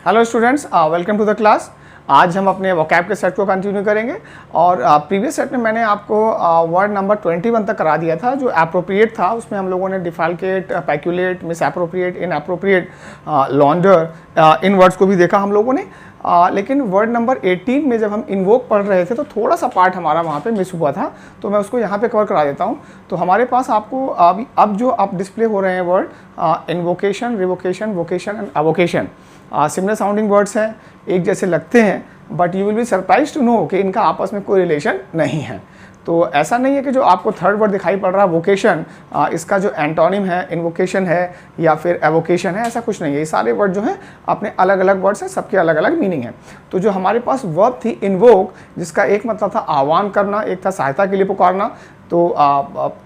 Hello students, welcome to the class. आज हम अपने वोकैब के सेट को कंटिन्यू करेंगे और प्रीवियस सेट में मैंने आपको वर्ड नंबर 21 तक करा दिया था जो अप्रोप्रिएट था। उसमें हम लोगों ने defalcate, peculate, misappropriate, inappropriate, launder, इन वर्ड्स को भी देखा हम लोगों ने। लेकिन वर्ड नंबर 18 में जब हम इन्वोक पढ़ रहे थे तो थोड़ा सा पार्ट हमारा वहाँ पे मिस हुआ था, तो मैं उसको यहाँ पे कवर करा देता हूँ। तो हमारे पास आपको अब जो आप डिस्प्ले हो रहे हैं word invocation, revocation, vocation and avocation, similar sounding words हैं, एक जैसे लगते हैं, but you will be surprise to know कि इनका आपस में कोई रिलेशन नहीं है। तो ऐसा नहीं है कि जो आपको थर्ड वर्ड दिखाई पड़ रहा है वोकेशन, इसका जो एंटोनिम है इन्वोकेशन है या फिर एवोकेशन है, ऐसा कुछ नहीं है। ये सारे वर्ड जो हैं अपने अलग अलग वर्ड्स हैं, सबके अलग अलग मीनिंग है। तो जो हमारे पास वर्ब थी इन्वोक, जिसका एक मतलब था आह्वान करना, एक था सहायता के लिए पुकारना। तो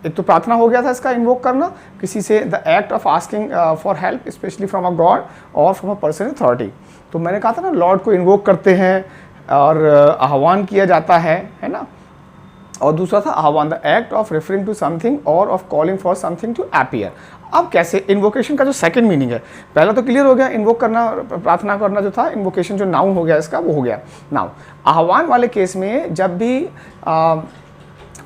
एक तो प्रार्थना हो गया था इसका इन्वोक करना किसी से, the act of asking for help specially from a God और फ्रॉम अ पर्सन अथॉरिटी। तो मैंने कहा था ना, लॉर्ड को इन्वोक करते हैं और आह्वान किया जाता है ना। और दूसरा था आह्वान, the act of referring to something और of calling for something to appear. अब कैसे इन्वोकेशन का जो सेकंड मीनिंग है, पहला तो क्लियर हो गया, इन्वोक करना, प्रार्थना करना जो था, इन्वोकेशन जो नाउन हो गया इसका वो हो गया। नाउ आह्वान वाले केस में जब भी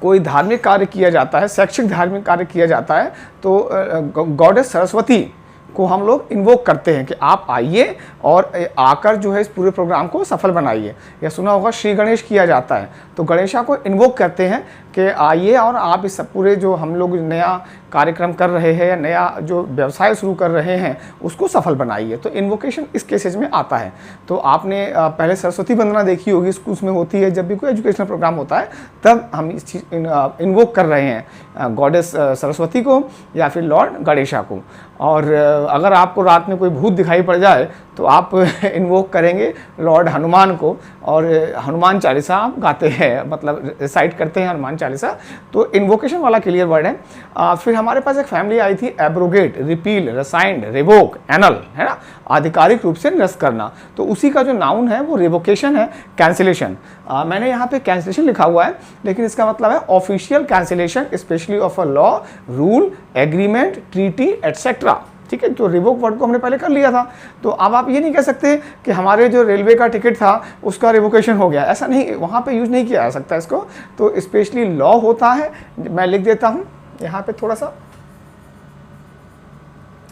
कोई धार्मिक कार्य किया जाता है, शैक्षिक धार्मिक कार्य किया जाता है, तो गॉडेस सरस्वती को हम लोग इन्वोक करते हैं कि आप आइए और आकर जो है इस पूरे प्रोग्राम को सफल बनाइए। या सुना होगा श्री गणेश किया जाता है, तो गणेशा को इन्वोक करते हैं कि आइए और आप इस पूरे जो हम लोग नया कार्यक्रम कर रहे हैं या नया जो व्यवसाय शुरू कर रहे हैं उसको सफल बनाइए। तो इन्वोकेशन इस केसेज में आता है। तो आपने पहले सरस्वती वंदना देखी होगी, स्कूल्स में होती है, जब भी कोई एजुकेशनल प्रोग्राम होता है तब हम इस चीज़ इन्वोक कर रहे हैं गॉडेस सरस्वती को या फिर लॉर्ड गणेशा को। और अगर आपको रात में कोई भूत दिखाई पड़ जाए तो आप इन्वोक करेंगे लॉर्ड हनुमान को, और हनुमान चालीसा आप गाते हैं, मतलब रिसाइट करते हैं हनुमान चालीसा। तो इन्वोकेशन वाला क्लियर वर्ड है। फिर हमारे पास एक फैमिली आई थी abrogate, repeal, resigned, revoke, anal, है ना, आधिकारिक रूप से निरस्त करना। तो उसी का जो नाउन है वो रिवोकेशन है, कैंसिलेशन। मैंने यहाँ पे कैंसिलेशन लिखा हुआ है, लेकिन इसका मतलब है official cancellation specially of a law, rule, agreement, treaty etcetera. ठीक है, तो रिवोक वर्ड को हमने पहले कर लिया था। तो अब आप ये नहीं कह सकते कि हमारे जो रेलवे का टिकट था उसका रिवोकेशन हो गया, ऐसा नहीं, वहाँ पे यूज नहीं किया जा सकता इसको। तो स्पेशली लॉ होता है, मैं लिख देता हूँ यहाँ पे थोड़ा सा,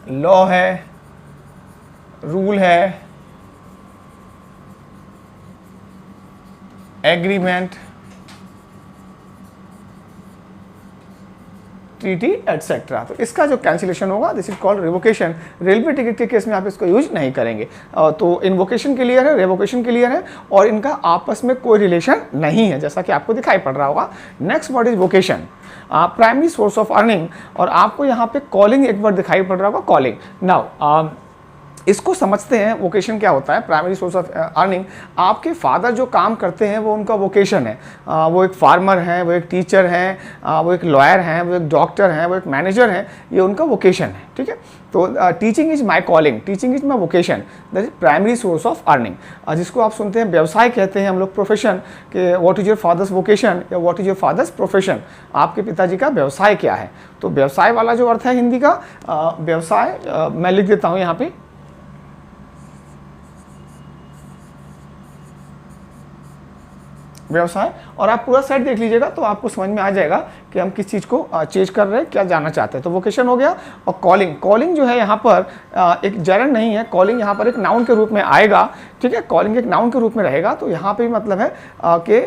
लॉ है, रूल है, एग्रीमेंट, ट्रीटी एटसेट्रा। तो इसका जो कैंसिलेशन होगा this is called revocation. Railway ticket के केस में आप इसको यूज नहीं करेंगे। तो इन्वोकेशन क्लियर है, रिवोकेशन क्लियर है, और इनका आपस में कोई रिलेशन नहीं है, जैसा कि आपको दिखाई पड़ रहा होगा। Next word is vocation, primary source of earning. और आपको यहाँ पे कॉलिंग एक वर्ड दिखाई पड़ रहा होगा, कॉलिंग। नाउ इसको समझते हैं वोकेशन क्या होता है, प्राइमरी सोर्स ऑफ अर्निंग। आपके फादर जो काम करते हैं वो उनका वोकेशन है। वो एक फार्मर हैं, वो एक टीचर हैं, वो एक लॉयर हैं, वो एक डॉक्टर हैं, वो एक मैनेजर हैं, ये उनका वोकेशन है। ठीक है, तो teaching is my calling, teaching is my vocation, that is primary source of earning. जिसको आप सुनते हैं व्यवसाय कहते हैं हम लोग, प्रोफेशन, कि what is your father's vocation या what is your father's profession, आपके पिताजी का व्यवसाय क्या है। तो व्यवसाय वाला जो अर्थ है हिंदी का व्यवसाय, मैं लिख देता हूँ यहाँ पे, व्यवसाय। और आप पूरा सेट देख लीजिएगा तो आपको समझ में आ जाएगा कि हम किस चीज़ को चेंज कर रहे हैं, क्या जानना चाहते हैं। तो वोकेशन हो गया। और कॉलिंग, कॉलिंग जो है यहाँ पर एक जरन नहीं है, कॉलिंग यहाँ पर एक नाउन के रूप में आएगा। ठीक है, कॉलिंग एक नाउन के रूप में रहेगा। तो यहाँ पे भी मतलब है कि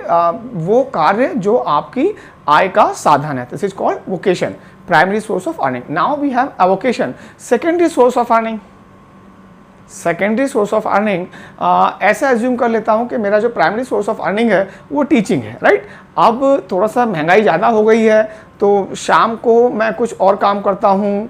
वो कार्य जो आपकी आय का साधन है, this is called vocation, primary source of earning. Now we have avocation, secondary source of earning. Secondary source of earning, ऐसा एज्यूम कर लेता हूँ कि मेरा जो प्राइमरी सोर्स ऑफ अर्निंग है वो टीचिंग है, राइट। अब थोड़ा सा महंगाई ज़्यादा हो गई है तो शाम को मैं कुछ और काम करता हूँ,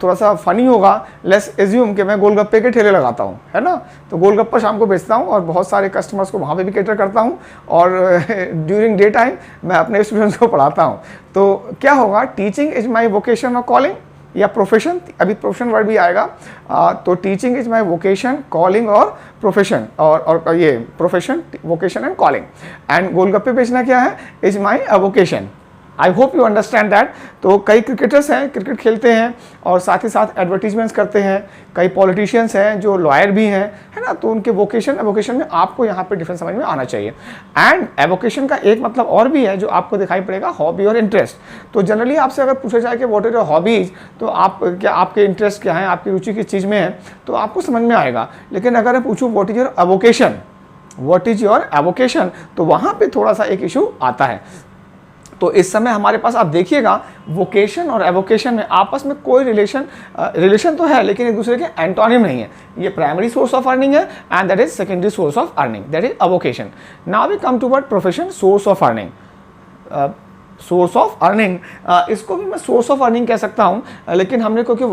थोड़ा सा फनी होगा, लेट्स एज्यूम कि मैं गोलगप्पे के ठेले लगाता हूँ, है ना। तो गोलगप्पा शाम को बेचता हूँ और बहुत सारे कस्टमर्स को वहाँ पे भी कैटर करता हूँ, और ड्यूरिंग डे टाइम मैं अपने स्टूडेंट्स को पढ़ाता हूँ। तो क्या होगा, टीचिंग इज माई वोकेशन और कॉलिंग, या प्रोफेशन, अभी प्रोफेशन वर्ड भी आएगा। तो teaching is my vocation, calling और प्रोफेशन, और ये profession, vocation and calling. And golgappe बेचना क्या है, is my vocation. I hope you understand that. तो कई क्रिकेटर्स हैं, क्रिकेट खेलते हैं और साथ ही साथ एडवर्टीजमेंट्स करते हैं, कई पॉलिटिशियंस हैं जो लॉयर भी हैं, है ना। तो उनके वोकेशन में आपको यहाँ पे डिफरेंस समझ में आना चाहिए। एंड एवोकेशन का एक मतलब और भी है जो आपको दिखाई पड़ेगा, हॉबी और इंटरेस्ट। तो जनरली आपसे अगर पूछा जाए कि व्हाट आर योर हॉबीज, तो आप क्या, आपके इंटरेस्ट क्या है, आपकी रुचि किस चीज़ में है, तो आपको समझ में आएगा। लेकिन अगर मैं पूछूँ what is your avocation, what is your avocation, तो वहाँ पे थोड़ा सा एक इशू आता है। तो इस समय हमारे पास आप देखिएगा वोकेशन और एवोकेशन में आपस में कोई रिलेशन तो है, लेकिन एक दूसरे के एंटोनिम नहीं है। ये प्राइमरी सोर्स ऑफ अर्निंग है and that is secondary source of earning, that is avocation. Now we come to word profession, source of earning. Source of earning, इसको भी मैं सोर्स ऑफ अर्निंग कह सकता हूँ, लेकिन हमने क्योंकि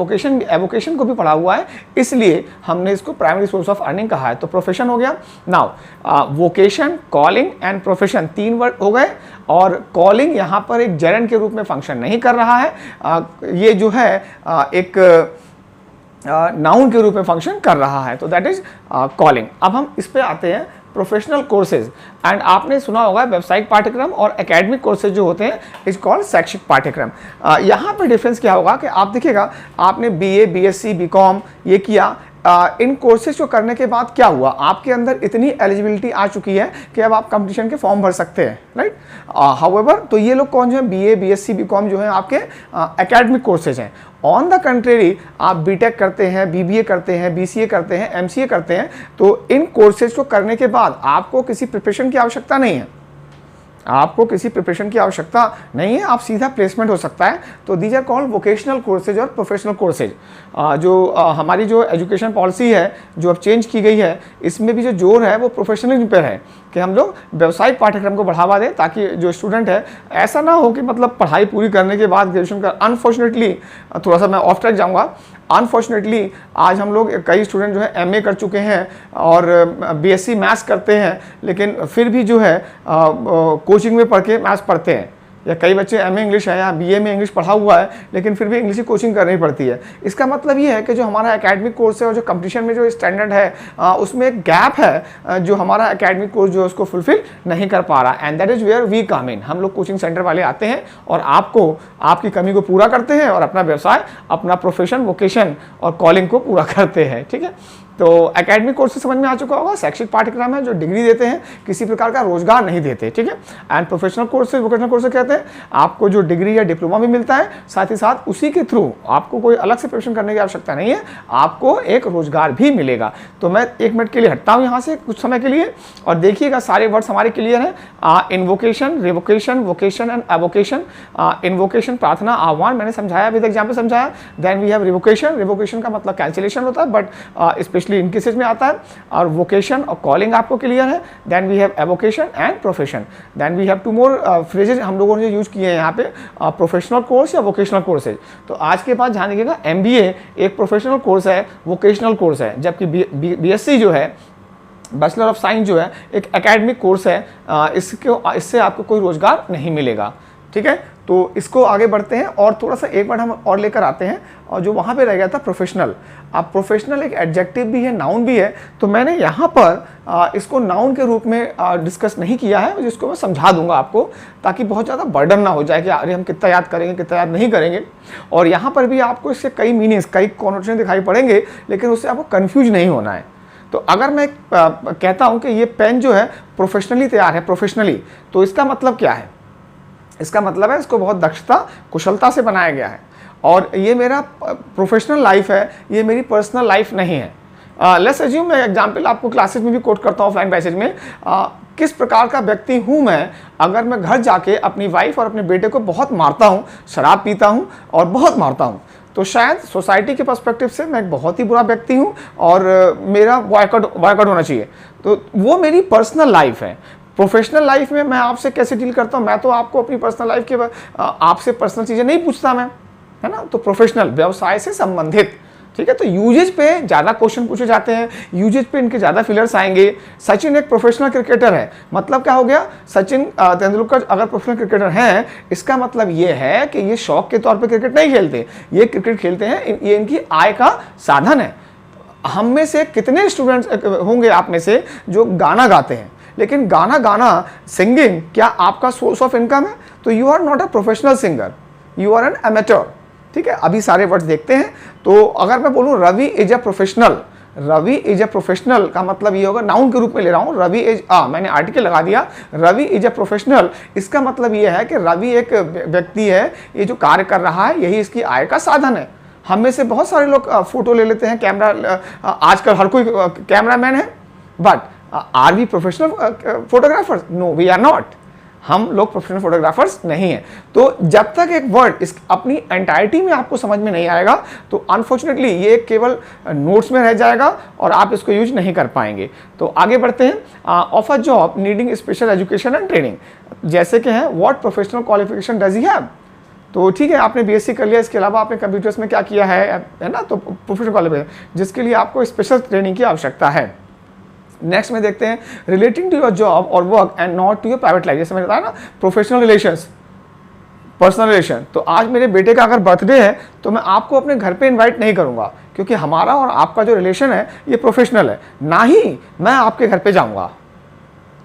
एवोकेशन को भी पढ़ा हुआ है इसलिए हमने इसको प्राइमरी सोर्स ऑफ अर्निंग कहा है। तो प्रोफेशन हो गया। Now vocation, calling and profession, 3 word हो गए। और कॉलिंग यहाँ पर एक जेरंड के रूप में फंक्शन नहीं कर रहा है, ये जो है एक नाउन के रूप में फंक्शन कर रहा है, तो दैट इज कॉलिंग। अब हम इस पे आते हैं प्रोफेशनल कोर्सेज। एंड आपने सुना होगा व्यावसायिक पाठ्यक्रम और एकेडमिक कोर्सेज जो होते हैं इज कॉल्ड शैक्षिक पाठ्यक्रम। यहाँ पर डिफरेंस क्या होगा कि आप देखिएगा, आपने बीए, बीएससी, बीकॉम ये किया, इन कोर्सेज को करने के बाद क्या हुआ, आपके अंदर इतनी एलिजिबिलिटी आ चुकी है कि अब आप कंपटीशन के फॉर्म भर सकते हैं, राइट। हाउएवर, तो ये लोग कौन जो है, बीए, बीएससी, बीकॉम जो है आपके एकेडमिक कोर्सेज हैं। ऑन द कंट्रेरी आप बीटेक करते हैं, बीबीए करते हैं, बीसीए करते हैं, एमसीए करते हैं, तो इन कोर्सेज को करने के बाद आपको किसी प्रिपरेशन की आवश्यकता नहीं है, आपको किसी प्रिपरेशन की आवश्यकता नहीं है, आप सीधा प्लेसमेंट हो सकता है। तो these are called vocational courses और प्रोफेशनल कोर्सेज। जो हमारी जो एजुकेशन पॉलिसी है जो अब चेंज की गई है, इसमें भी जो जोर है वो प्रोफेशनलिज्म पर है कि हम लोग व्यावसायिक पाठ्यक्रम को बढ़ावा दें, ताकि जो स्टूडेंट है ऐसा ना हो कि मतलब पढ़ाई पूरी करने के बाद ग्रेजुएशन का, अनफॉर्चुनेटली थोड़ा सा मैं ऑफ ट्रैक जाऊँगा, अनफॉर्चुनेटली आज हम लोग कई स्टूडेंट जो है एमए कर चुके हैं और बीएससी मैथ्स करते हैं, लेकिन फिर भी जो है कोचिंग में पढ़ के मैथ्स पढ़ते हैं, या कई बच्चे एमए इंग्लिश है या बीए में इंग्लिश पढ़ा हुआ है लेकिन फिर भी इंग्लिश की कोचिंग करनी पड़ती है। इसका मतलब ये है कि जो हमारा एकेडमिक कोर्स है और जो कंपटीशन में जो स्टैंडर्ड है उसमें एक गैप है जो हमारा एकेडमिक कोर्स जो है उसको फुलफिल नहीं कर पा रहा, and that is where we come in. हम लोग कोचिंग सेंटर वाले आते हैं और आपको आपकी कमी को पूरा करते हैं और अपना व्यवसाय, अपना प्रोफेशन, वोकेशन और कॉलिंग को पूरा करते हैं, ठीक है। तो एकेडमिक कोर्स समझ में आ चुका होगा, शैक्षिक पाठ्यक्रम है जो डिग्री देते हैं, किसी प्रकार का रोजगार नहीं देते, ठीक है। And professional courses, vocational courses कहते हैं आपको जो डिग्री या डिप्लोमा भी मिलता है, साथ ही साथ उसी के थ्रू आपको कोई अलग से प्रिपरेशन करने की आवश्यकता नहीं है, आपको एक रोजगार भी मिलेगा। तो मैं 1 मिनट के लिए हटता हूँ यहाँ से कुछ समय के लिए और देखिएगा सारे वर्ड्स हमारे क्लियर हैं। Invocation, revocation, vocation and avocation. Invocation प्रार्थना, आह्वान, मैंने समझाया, अभी तक एग्जाम्पल समझाया। Then we have revocation, revocation का मतलब कैंसिलेशन होता है, बट स्पेशली इन केसेज में आता है। और वोकेशन और कॉलिंग आपको क्लियर है। Then we have avocation and profession. Then we have 2 more phrases हम लोगों ने यूज किए हैं यहाँ पे, प्रोफेशनल कोर्स या वोकेशनल कोर्सेज। तो आज के बाद ध्यान दीजिएगा, एमबीए एक प्रोफेशनल कोर्स है, वोकेशनल कोर्स है, जबकि बीएससी जो है, बैचलर ऑफ साइंस जो है, एक एकेडमिक कोर्स है। इससे आपको कोई रोजगार नहीं मिलेगा, ठीक है। तो इसको आगे बढ़ते हैं और थोड़ा सा एक बार हम और लेकर आते हैं, और जो वहाँ पे रह गया था प्रोफेशनल। अब प्रोफेशनल एक एडजेक्टिव भी है, नाउन भी है, तो मैंने यहाँ पर इसको नाउन के रूप में डिस्कस नहीं किया है, जिसको मैं समझा दूंगा आपको, ताकि बहुत ज़्यादा बर्डन ना हो जाए कि अरे हम कितना याद करेंगे, कितना याद नहीं करेंगे। और यहाँ पर भी आपको इसके कई मीनिंग्स, कई कॉनोटेशन दिखाई पड़ेंगे, लेकिन उससे आपको कन्फ्यूज नहीं होना है। तो अगर मैं कहता हूँ कि ये पेन जो है प्रोफेशनली तैयार है, प्रोफेशनली, तो इसका मतलब क्या है? इसका मतलब है इसको बहुत दक्षता, कुशलता से बनाया गया है, और ये मेरा प्रोफेशनल लाइफ है, ये मेरी पर्सनल लाइफ नहीं है। लेट्स अज्यूम, मैं एग्जांपल आपको क्लासेस में भी कोट करता हूँ ऑफलाइन बैचेज में, किस प्रकार का व्यक्ति हूँ मैं अगर मैं घर जाके अपनी वाइफ और अपने बेटे को बहुत मारता हूँ, शराब पीता हूँ और बहुत मारता हूँ, तो शायद सोसाइटी के पर्सपेक्टिव से मैं एक बहुत ही बुरा व्यक्ति हूँ और मेरा बॉयकॉट होना चाहिए। तो वो मेरी पर्सनल लाइफ है। प्रोफेशनल लाइफ में मैं आपसे कैसे डील करता हूँ, मैं तो आपको अपनी पर्सनल लाइफ के आपसे पर्सनल चीज़ें नहीं पूछता मैं, है ना। तो प्रोफेशनल, व्यवसाय से संबंधित, ठीक है। तो यूजेज पे ज़्यादा क्वेश्चन पूछे जाते हैं, यूजेज पे इनके ज़्यादा फिलर्स आएंगे। सचिन एक प्रोफेशनल क्रिकेटर है, मतलब क्या हो गया, सचिन तेंदुलकर अगर प्रोफेशनल क्रिकेटर हैं, इसका मतलब ये है कि ये शौक के तौर पे क्रिकेट नहीं खेलते, ये क्रिकेट खेलते हैं, ये इनकी आय का साधन है। हम में से कितने स्टूडेंट्स होंगे आप में से जो गाना गाते हैं, लेकिन गाना गाना सिंगिंग क्या आपका सोर्स ऑफ इनकम है? तो you are not a professional singer, you are an amateur. ठीक है, अभी सारे वर्ड्स देखते हैं। तो अगर मैं बोलूँ Ravi is a professional, Ravi is a professional का मतलब ये होगा, नाउन के रूप में ले रहा हूँ, रवि इज मैंने आर्टिकल लगा दिया, रवि इज अ प्रोफेशनल। इसका मतलब ये है कि रवि एक व्यक्ति है, ये जो कार्य कर रहा है यही इसकी आय का साधन है। हम में से बहुत सारे लोग फोटो ले लेते हैं, कैमरा, आजकल हर कोई कैमरामैन है, but are we professional photographers? No, we are not. हम लोग प्रोफेशनल फोटोग्राफर्स नहीं हैं। तो जब तक एक वर्ड इस अपनी एंटायरिटी में आपको समझ में नहीं आएगा तो अनफॉर्चुनेटली ये केवल नोट्स में रह जाएगा और आप इसको यूज नहीं कर पाएंगे। तो आगे बढ़ते हैं। Of a job needing special education and training, जैसे कि है what professional qualification does he have? तो ठीक है, आपने बीएससी कर लिया, इसके अलावा आपने कंप्यूटर्स में क्या किया है ना, तो प्रोफेशनल क्वालिफिकेशन जिसके लिए आपको स्पेशल ट्रेनिंग की आवश्यकता है। नेक्स्ट में देखते हैं रिलेटिंग टू योर जॉब और work and not to your private life, जैसे मैंने बताया ना प्रोफेशनल रिलेशंस, पर्सनल रिलेशन। तो आज मेरे बेटे का अगर बर्थडे है तो मैं आपको अपने घर पे इनवाइट नहीं करूंगा, क्योंकि हमारा और आपका जो रिलेशन है ये प्रोफेशनल है, ना ही मैं आपके घर पे जाऊंगा।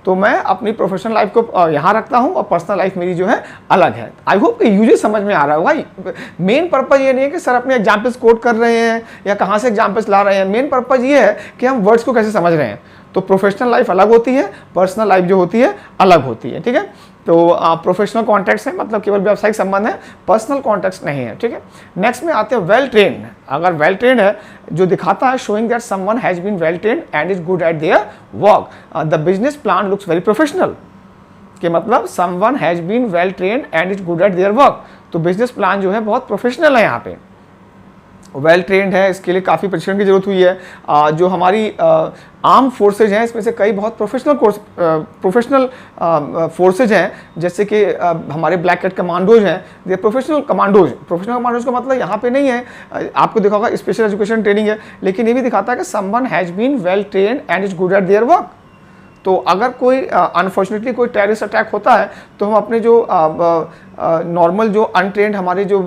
तो मैं अपनी प्रोफेशनल लाइफ को यहाँ रखता हूँ और पर्सनल लाइफ मेरी जो है अलग है। आई होप कि यूजर समझ में आ रहा होगा। मेन पर्पज ये नहीं है कि सर अपने एग्जाम्पल्स कोट कर रहे हैं या कहाँ से एग्जाम्पल्स ला रहे हैं, मेन पर्पज ये है कि हम वर्ड्स को कैसे समझ रहे हैं। तो प्रोफेशनल लाइफ अलग होती है, पर्सनल लाइफ जो होती है अलग होती है। ठीक है, तो प्रोफेशनल कॉन्टेक्स्ट है, मतलब केवल व्यावसायिक संबंध है, पर्सनल कॉन्टेक्स्ट नहीं है। ठीक है, नेक्स्ट में आते हैं वेल ट्रेन्ड। अगर वेल ट्रेन्ड है जो दिखाता है showing that someone has been well trained and is good at their work, the business plan looks very professional, के मतलब someone has been well trained and is good at their work. तो business plan जो है बहुत professional है, यहाँ पे well trained है, इसके लिए काफ़ी प्रशिक्षण की जरूरत हुई है। जो हमारी आर्म फोर्सेज हैं इसमें से कई बहुत प्रोफेशनल फोर्सेज हैं, जैसे कि हमारे ब्लैक कैट कमांडोज हैं, ये प्रोफेशनल कमांडोज। प्रोफेशनल कमांडोज का मतलब यहाँ पे नहीं है, आपको देखा होगा स्पेशल एजुकेशन ट्रेनिंग है, लेकिन ये भी दिखाता है कि someone has been well trained and is good at their work. तो अगर कोई अनफॉर्चुनेटली कोई टेररिस्ट अटैक होता है तो हम अपने जो नॉर्मल जो अनट्रेंड हमारे जो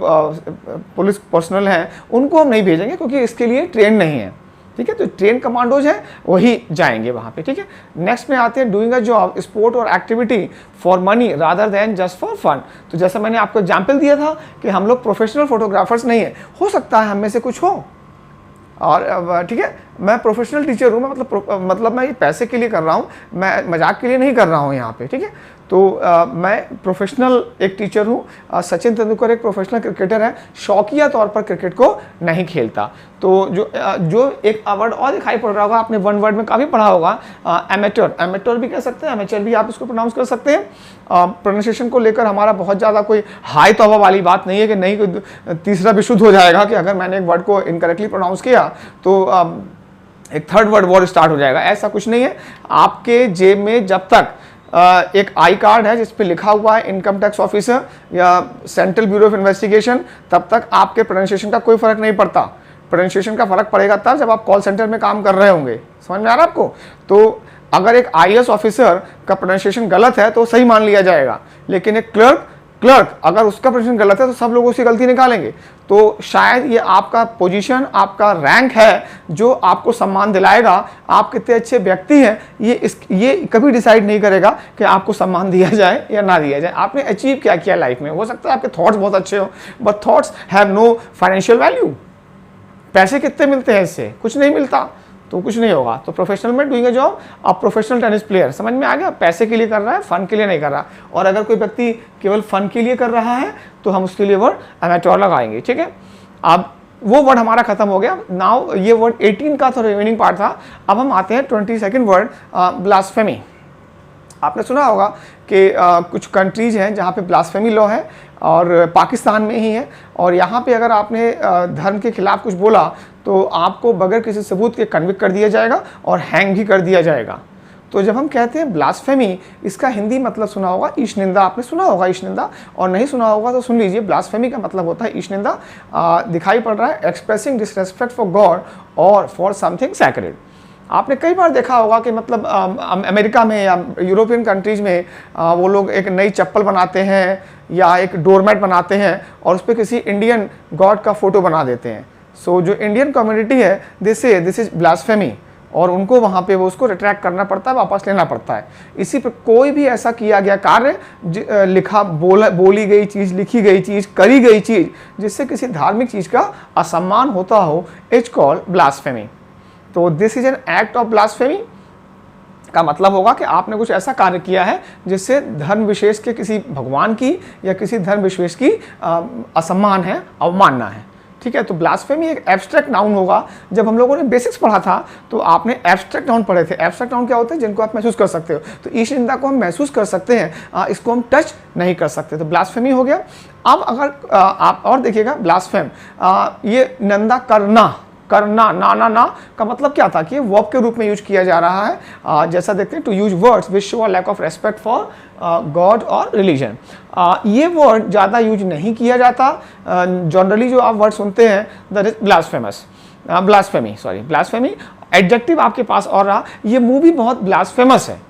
पुलिस पर्सनल हैं उनको हम नहीं भेजेंगे, क्योंकि इसके लिए ट्रेन नहीं है। ठीक है, तो ट्रेन कमांडोज हैं वही जाएंगे वहाँ पे। ठीक है, नेक्स्ट में आते हैं डूइंग अ जॉब, स्पोर्ट और activity for money rather than just for fun. तो जैसा मैंने आपको एग्जाम्पल दिया था कि हम लोग प्रोफेशनल फोटोग्राफर्स नहीं है, हो सकता है हम में से कुछ हो। और ठीक है, मैं प्रोफेशनल टीचर हूँ, मैं मतलब मैं ये पैसे के लिए कर रहा हूँ, मैं मजाक के लिए नहीं कर रहा हूँ यहाँ पे। ठीक है, तो मैं प्रोफेशनल एक टीचर हूँ। सचिन तेंदुलकर एक प्रोफेशनल क्रिकेटर है, शौकिया तौर पर क्रिकेट को नहीं खेलता। तो जो एक वर्ड और दिखाई पड़ रहा होगा, आपने वन वर्ड में काफ़ी पढ़ा होगा, एमेटर। एमेटर भी कह सकते हैं, एमेचर भी आप इसको प्रोनाउंस कर सकते हैं। प्रोनाउंसिएशन को लेकर हमारा बहुत ज़्यादा कोई हाई तौबा वाली बात नहीं है कि नहीं कोई तीसरा भी शुद्ध हो जाएगा कि अगर मैंने एक वर्ड को इनकरेक्टली प्रोनाउंस किया तो एक थर्ड वर्ड स्टार्ट हो जाएगा, ऐसा कुछ नहीं है। आपके जेब में जब तक एक आई कार्ड है जिस पे लिखा हुआ है इनकम टैक्स ऑफिसर या सेंट्रल ब्यूरो ऑफ इन्वेस्टिगेशन, तब तक आपके प्रोनाउंसिएशन का कोई फर्क नहीं पड़ता। प्रोनाउंसिएशन का फर्क पड़ेगा तब जब आप कॉल सेंटर में काम कर रहे होंगे। समझ में आ रहा है आपको? तो अगर एक आईएएस ऑफिसर का प्रोनाउंसिएशन गलत है तो सही मान लिया जाएगा, लेकिन एक क्लर्क अगर उसका प्रोनाउंसिएशन गलत है तो सब लोग उसकी गलती निकालेंगे। तो शायद ये आपका पोजीशन, आपका रैंक है जो आपको सम्मान दिलाएगा। आप कितने अच्छे व्यक्ति हैं ये कभी डिसाइड नहीं करेगा कि आपको सम्मान दिया जाए या ना दिया जाए। आपने अचीव क्या किया लाइफ में। हो सकता है आपके थॉट्स बहुत अच्छे हो, but thoughts have no financial value. पैसे कितने मिलते हैं इससे? कुछ नहीं मिलता, तो कुछ नहीं होगा। तो प्रोफेशनल में डूइंग अ जॉब, अब प्रोफेशनल टेनिस प्लेयर, समझ में आ गया? पैसे के लिए कर रहा है, फन के लिए नहीं कर रहा। और अगर कोई व्यक्ति केवल फन के लिए कर रहा है तो हम उसके लिए वर्ड अमेच्योर लगाएंगे। ठीक है, अब वो वर्ड हमारा खत्म हो गया। नाउ ये वर्ड 18 का तो रिमेनिंग पार्ट था। अब हम आते हैं 22nd वर्ड, ब्लास्फेमी। आपने सुना होगा कि कुछ कंट्रीज हैं जहाँ पे ब्लास्फेमी लॉ है, और पाकिस्तान में ही है। और यहाँ पे अगर आपने धर्म के खिलाफ कुछ बोला तो आपको बगैर किसी सबूत के कन्विक्ट कर दिया जाएगा और हैंग भी कर दिया जाएगा। तो जब हम कहते हैं ब्लास्फेमी, इसका हिंदी मतलब सुना होगा ईश निंदा। आपने सुना होगा ईश निंदा, और नहीं सुना होगा तो सुन लीजिए। ब्लास्फेमी का मतलब होता है ईश निंदा। दिखाई पड़ रहा है एक्सप्रेसिंग डिसरेस्पेक्ट फॉर गॉड और फॉर समथिंग सैक्रेड। आपने कई बार देखा होगा कि मतलब अमेरिका में या यूरोपियन कंट्रीज में वो लोग एक नई चप्पल बनाते हैं या एक डोरमैट बनाते हैं और उस पर किसी इंडियन गॉड का फोटो बना देते हैं। सो जो इंडियन कम्युनिटी है, दिस इज ब्लास्फेमी। और उनको वहाँ पे वो उसको रिट्रैक्ट करना पड़ता है, वापस लेना पड़ता है। इसी पर कोई भी ऐसा किया गया कार्य, बोली गई चीज़, लिखी गई चीज़, करी गई चीज़ जिससे किसी धार्मिक चीज़ का असम्मान होता हो, इज कॉल्ड ब्लास्फेमी। तो this is an act of blasphemy का मतलब होगा कि आपने कुछ ऐसा कार्य किया है जिससे धर्म विशेष के, किसी भगवान की या किसी धर्म विशेष की असम्मान है, अवमानना है। ठीक है, तो ब्लास्फेमी एक एब्स्ट्रैक्ट नाउन होगा। जब हम लोगों ने बेसिक्स पढ़ा था तो आपने एब्स्ट्रैक्ट नाउन पढ़े थे। एब्स्ट्रैक्ट नाउन क्या होते हैं? जिनको आप महसूस कर सकते हो। तो ईश निंदा को हम महसूस कर सकते हैं, इसको हम टच नहीं कर सकते। तो ब्लास्फेमी हो गया। अब अगर आप और देखिएगा, ब्लास्फेम ये निंदा करना, ना का मतलब क्या था कि ये वर्ब के रूप में यूज किया जा रहा है। जैसा देखते हैं, to use words which show a lack of respect for God और रिलीजन। ये वर्ड ज़्यादा यूज नहीं किया जाता। जनरली जो आप वर्ड सुनते हैं, दैट इज ब्लास्फेमी। एडजेक्टिव आपके पास और रहा, ये मूवी बहुत ब्लास्फेमस है,